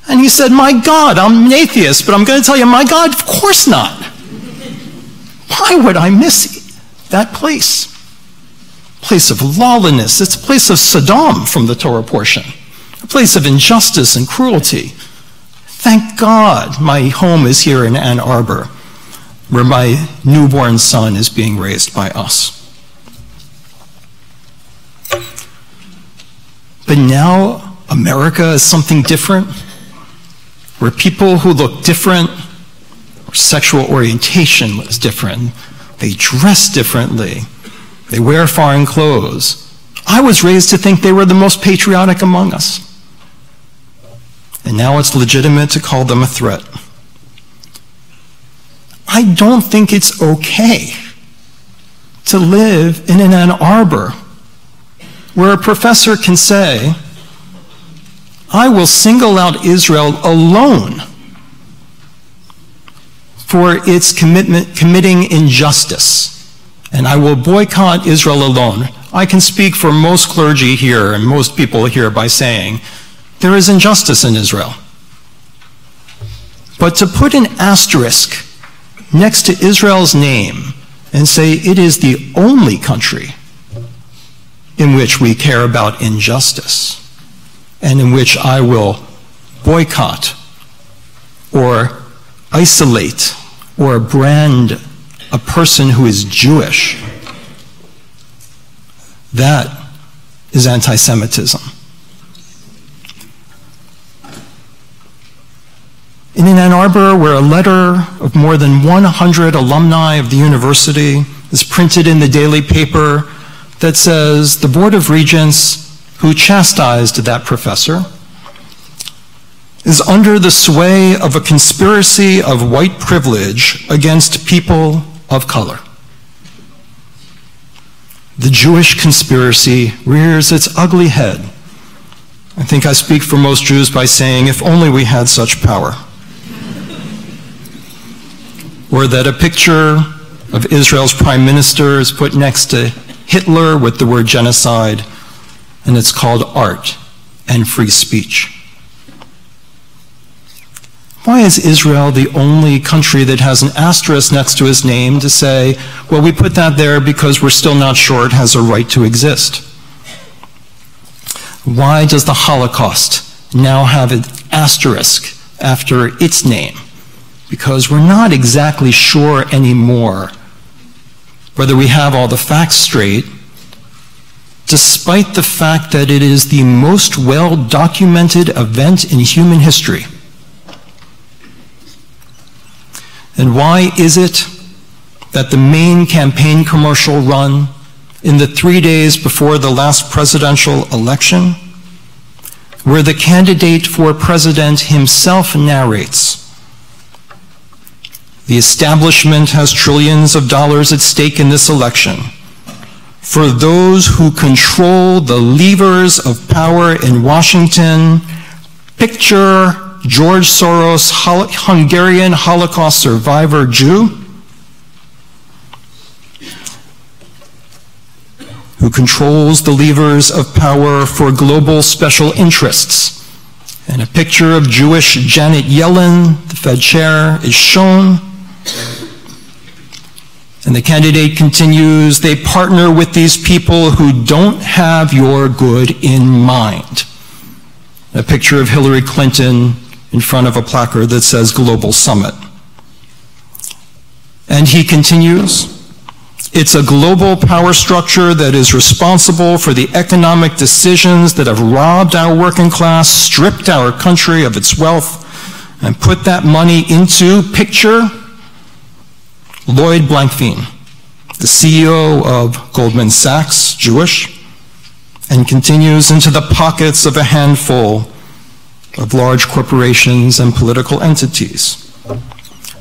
B: And he said, my God, I'm an atheist, but I'm going to tell you, my God, of course not. Why would I miss that place? Place of lawlessness. It's a place of Sodom from the Torah portion. A place of injustice and cruelty. Thank God my home is here in Ann Arbor, where my newborn son is being raised by us. But now America is something different, where people who look different, or sexual orientation is different, they dress differently, they wear foreign clothes. I was raised to think they were the most patriotic among us. And now it's legitimate to call them a threat. I don't think it's okay to live in an Ann Arbor where a professor can say, I will single out Israel alone for its committing injustice, and I will boycott Israel alone. I can speak for most clergy here and most people here by saying, there is injustice in Israel. But to put an asterisk next to Israel's name and say it is the only country in which we care about injustice and in which I will boycott or isolate or brand a person who is Jewish, that is anti-Semitism. In Ann Arbor, where a letter of more than 100 alumni of the university is printed in the daily paper that says the Board of Regents, who chastised that professor, is under the sway of a conspiracy of white privilege against people of color. The Jewish conspiracy rears its ugly head. I think I speak for most Jews by saying, if only we had such power. Or that a picture of Israel's prime minister is put next to Hitler with the word genocide, and it's called art and free speech. Why is Israel the only country that has an asterisk next to his name to say, well, we put that there because we're still not sure it has a right to exist? Why does the Holocaust now have an asterisk after its name? Because we're not exactly sure anymore whether we have all the facts straight, despite the fact that it is the most well-documented event in human history. And why is it that the main campaign commercial run in the 3 days before the last presidential election, where the candidate for president himself narrates, the establishment has trillions of dollars at stake in this election. For those who control the levers of power in Washington, picture George Soros, Hungarian Holocaust survivor Jew, who controls the levers of power for global special interests. And a picture of Jewish Janet Yellen, the Fed chair, is shown. And the candidate continues, they partner with these people who don't have your good in mind. A picture of Hillary Clinton in front of a placard that says Global Summit. And he continues, it's a global power structure that is responsible for the economic decisions that have robbed our working class, stripped our country of its wealth, and put that money into, picture, Lloyd Blankfein, the CEO of Goldman Sachs, Jewish, and continues into the pockets of a handful of large corporations and political entities.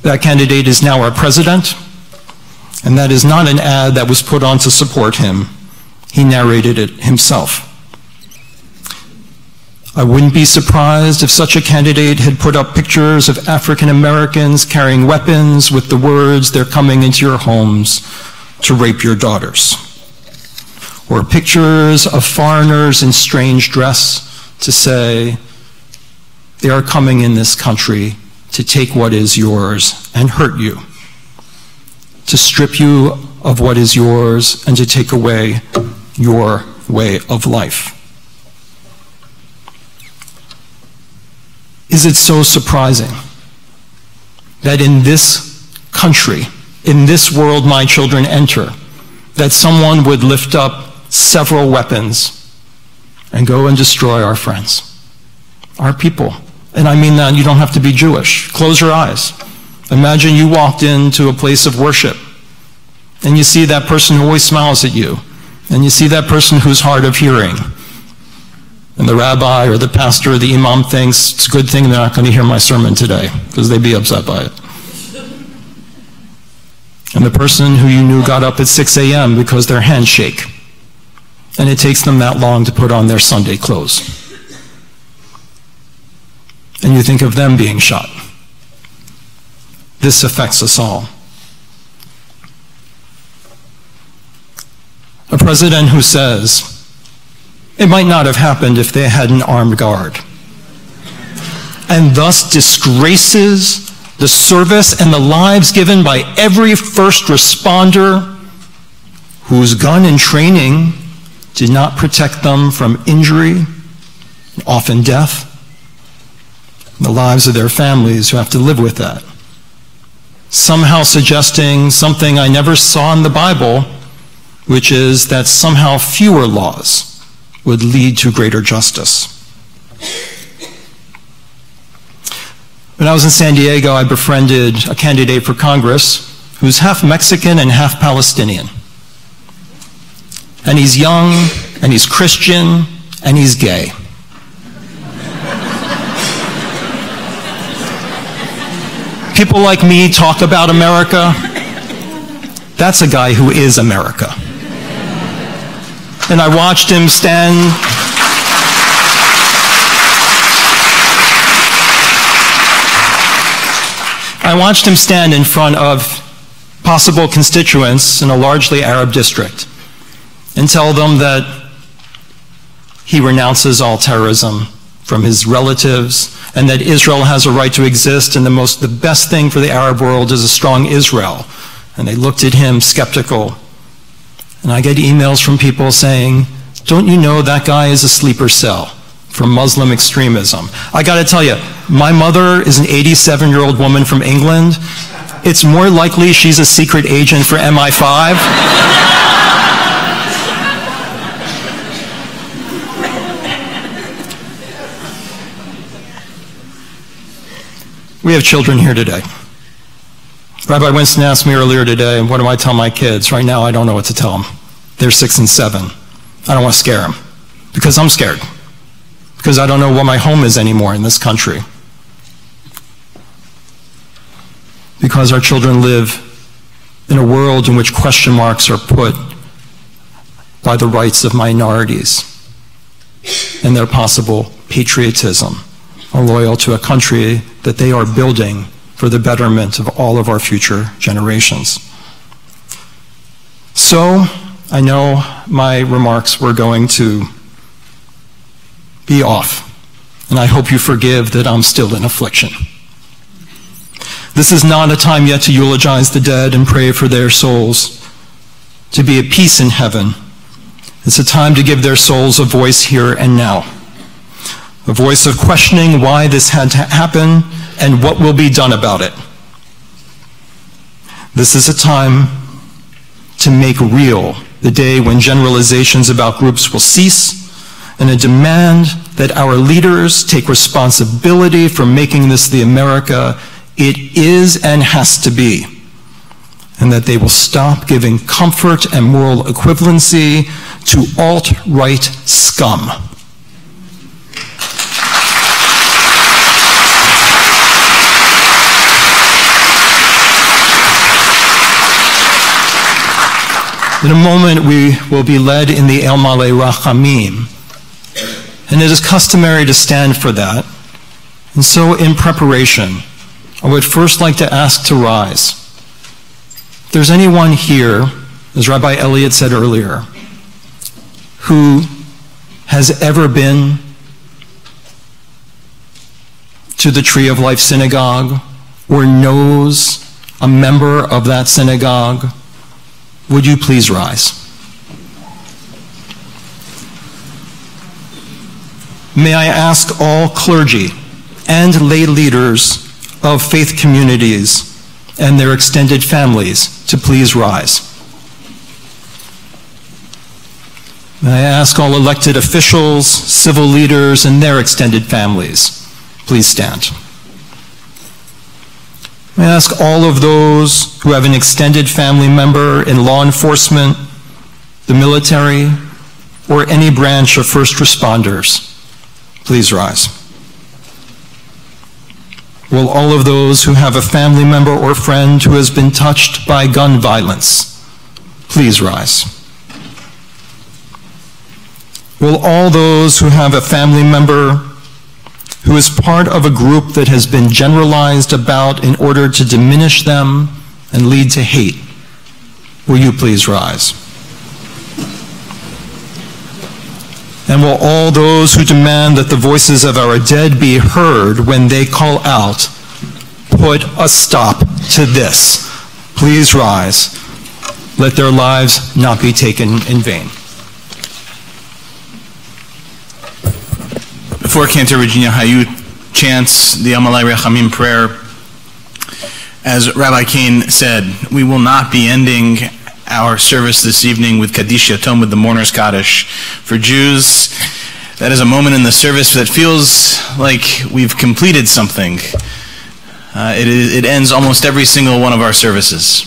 B: That candidate is now our president, and that is not an ad that was put on to support him. He narrated it himself. I wouldn't be surprised if such a candidate had put up pictures of African Americans carrying weapons with the words, they're coming into your homes to rape your daughters. Or pictures of foreigners in strange dress to say, they are coming in this country to take what is yours and hurt you, to strip you of what is yours and to take away your way of life. Is it so surprising that in this country, in this world my children enter, that someone would lift up several weapons and go and destroy our friends, our people? And I mean that you don't have to be Jewish. Close your eyes. Imagine you walked into a place of worship and you see that person who always smiles at you, and you see that person who's hard of hearing. And the rabbi or the pastor or the imam thinks, it's a good thing they're not going to hear my sermon today, because they'd be upset by it. And the person who you knew got up at 6 a.m. because their hands shake, and it takes them that long to put on their Sunday clothes. And you think of them being shot. This affects us all. A president who says, it might not have happened if they had an armed guard, and thus disgraces the service and the lives given by every first responder whose gun and training did not protect them from injury, often death, and the lives of their families who have to live with that. Somehow suggesting something I never saw in the Bible, which is that somehow fewer laws would lead to greater justice. When I was in San Diego, I befriended a candidate for Congress who's half Mexican and half Palestinian. And he's young, and he's Christian, and he's gay. People like me talk about America. That's a guy who is America. And I watched him stand. I watched him stand in front of possible constituents in a largely Arab district and tell them that he renounces all terrorism from his relatives and that Israel has a right to exist, and the best thing for the Arab world is a strong Israel. And they looked at him skeptical. And I get emails from people saying, don't you know that guy is a sleeper cell for Muslim extremism? I got to tell you, my mother is an 87-year-old woman from England. It's more likely she's a secret agent for MI5. We have children here today. Rabbi Winston asked me earlier today, what do I tell my kids? Right now, I don't know what to tell them. They're 6 and 7. I don't want to scare them because I'm scared, because I don't know what my home is anymore in this country. Because our children live in a world in which question marks are put by the rights of minorities and their possible patriotism, are loyal to a country that they are building for the betterment of all of our future generations. So, I know my remarks were going to be off, and I hope you forgive that I'm still in affliction. This is not a time yet to eulogize the dead and pray for their souls to be at peace in heaven. It's a time to give their souls a voice here and now. A voice of questioning why this had to happen and what will be done about it. This is a time to make real the day when generalizations about groups will cease, and a demand that our leaders take responsibility for making this the America it is and has to be, and that they will stop giving comfort and moral equivalency to alt-right scum. In a moment, we will be led in the El Maleh Rachamim, and it is customary to stand for that. And so, in preparation, I would first like to ask to rise. If there's anyone here, as Rabbi Elliott said earlier, who has ever been to the Tree of Life Synagogue or knows a member of that synagogue, would you please rise? May I ask all clergy and lay leaders of faith communities and their extended families to please rise. May I ask all elected officials, civil leaders, and their extended families, please stand. May I ask all of those who have an extended family member in law enforcement, the military, or any branch of first responders, please rise. Will all of those who have a family member or friend who has been touched by gun violence, please rise. Will all those who have a family member who is part of a group that has been generalized about in order to diminish them and lead to hate, will you please rise? And will all those who demand that the voices of our dead be heard when they call out, put a stop to this. Please rise. Let their lives not be taken in vain.
A: Before Cantor Regina Hayut chants the Amalai Rechamim prayer, as Rabbi Kane said, we will not be ending our service this evening with Kaddish Yatom, with the Mourner's Kaddish. For Jews, that is a moment in the service that feels like we've completed something. It ends almost every single one of our services.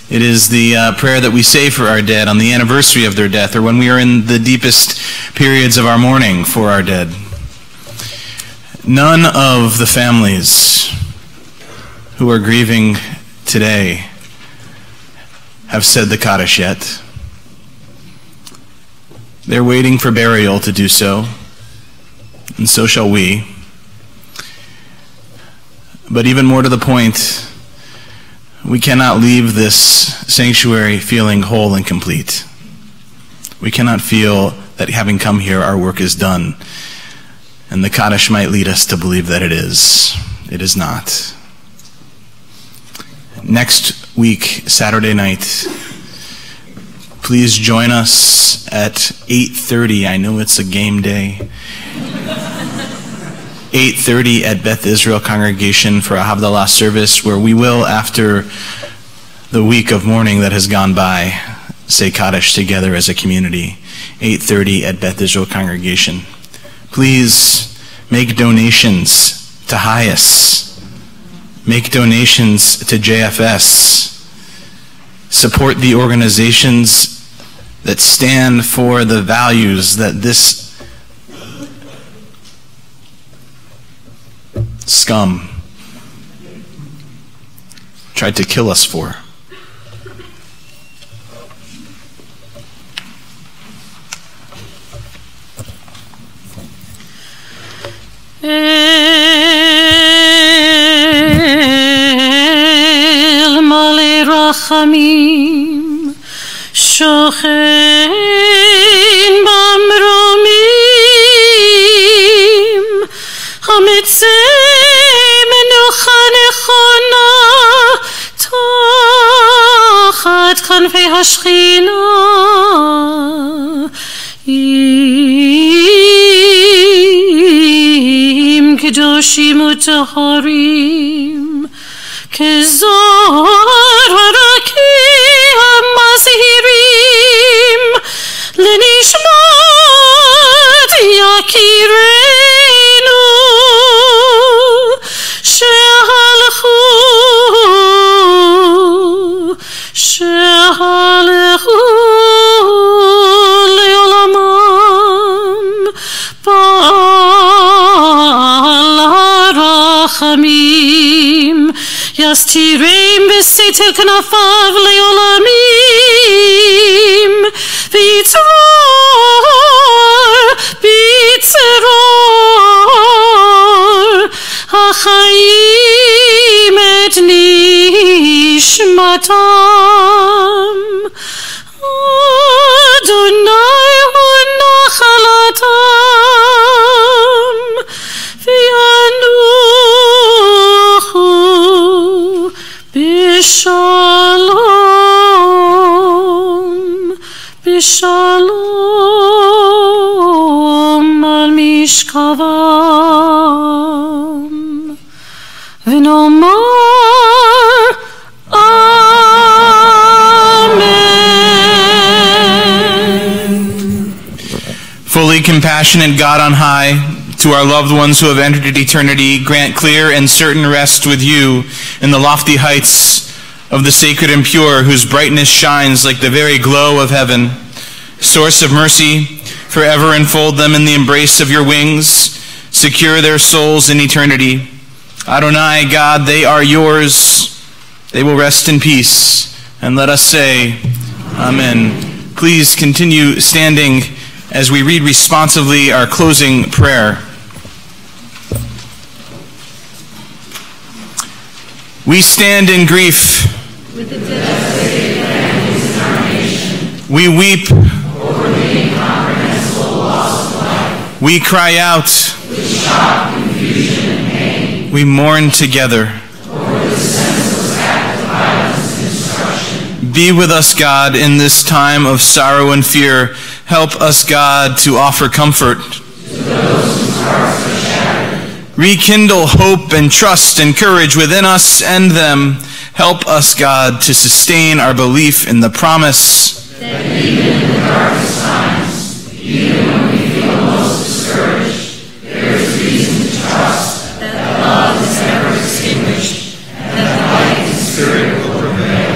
A: It is the prayer that we say for our dead on the anniversary of their death, or when we are in the deepest periods of our mourning for our dead. None of the families who are grieving today have said the Kaddish yet. They're waiting for burial to do so, and so shall we. But even more to the point, we cannot leave this sanctuary feeling whole and complete. We cannot feel that having come here, our work is done. And the Kaddish might lead us to believe that it is. It is not. Next week, Saturday night, please join us at 8:30. I know it's a game day. 8:30 at Beth Israel Congregation for a Havdalah service, where we will, after the week of mourning that has gone by, say Kaddish together as a community. 8:30 at Beth Israel Congregation. Please make donations to HIAS. Make donations to JFS. Support the organizations that stand for the values that this scum tried to kill us for.
F: El male rachamim shochen bamromim hametzeh menucha nechona tachat kanfei hashchina Kedoshim utaharim Kezor harakim mazirim Lenishmat yakirenu Shehalchu leolamam Rachamim Yastireim b'setel knafav leolamim Bitzror Hachayim et nishmatam Adonai hu nachalatam V'yanuchu b'shalom, b'shalom al mishkavam, v'nomar Amen.
A: Fully compassionate God on high, to our loved ones who have entered eternity, grant clear and certain rest with you in the lofty heights of the sacred and pure, whose brightness shines like the very glow of heaven. Source of mercy, forever enfold them in the embrace of your wings. Secure their souls in eternity. Adonai, God, they are yours. They will rest in peace. And let us say, Amen. Please continue standing as we read responsively our closing prayer. We stand in grief.
L: With the devastated families in our nation.
A: We weep.
L: Over the incomprehensible loss of life.
A: We cry out.
L: With shock, confusion, and pain.
A: We mourn together.
L: For
A: Be with us, God, in this time of sorrow and fear. Help us, God, to offer comfort. Rekindle hope and trust and courage within us and them. Help us, God, to sustain our belief in the promise
L: that even in the darkest times, even when we feel most discouraged, there is reason to trust that love is never extinguished and that the light and spirit will prevail.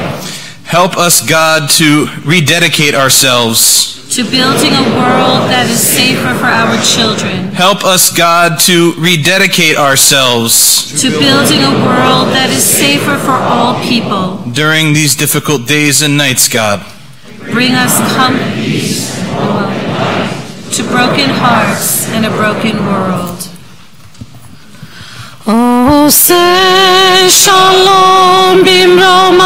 A: Help us, God, to rededicate ourselves
M: to building a world that is safer for our children.
A: Help us, God, to rededicate ourselves
M: to building a world that is safer for all people.
A: During these difficult days and nights, God.
M: Bring us comfort to broken hearts and a broken world.
F: Oh, say shalom bimromav,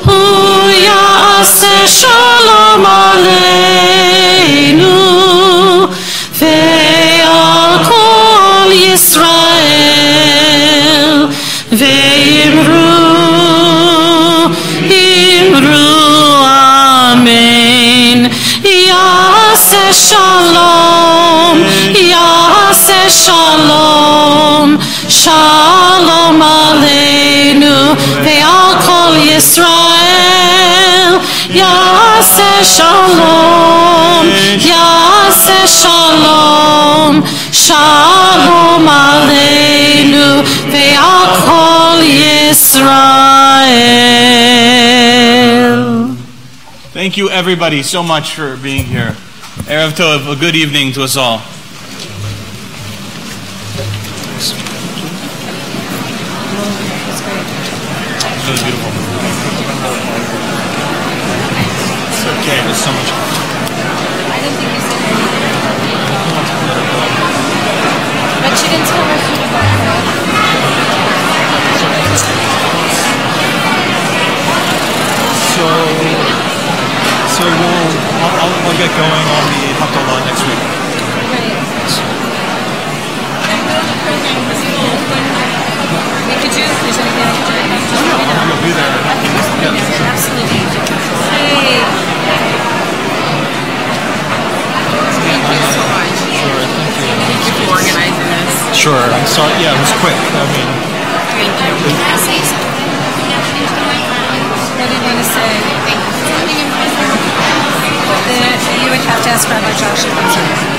F: uyase shalom aleinu, ve'al kol Yisrael, ve'imru, amen. Yase shalom, yase shalom, shalom aleinu, ve'al kol Yisrael, yase shalom, yase shalom, shalom aleinu, ve'al kol Yisrael.
A: Thank you, everybody, so much for being here. Erev Tov, a good evening to us all. It's really beautiful. It's okay, there's so much.
I: I didn't think you said anything. But she didn't tell her food about that.
B: So I'll get going on the Haftalah next week.
I: We could do if there's anything I can do.
B: You'll be there. Yeah.
I: Absolutely. Hey. Thank you so much.
B: Sure, thank you.
I: Thank you for organizing this.
B: Sure, I'm sorry. Yeah, it was quick. I mean,
I: thank you. Can I say something? What do you want to say? Thank you. You would have to ask Rabbi Josh about something.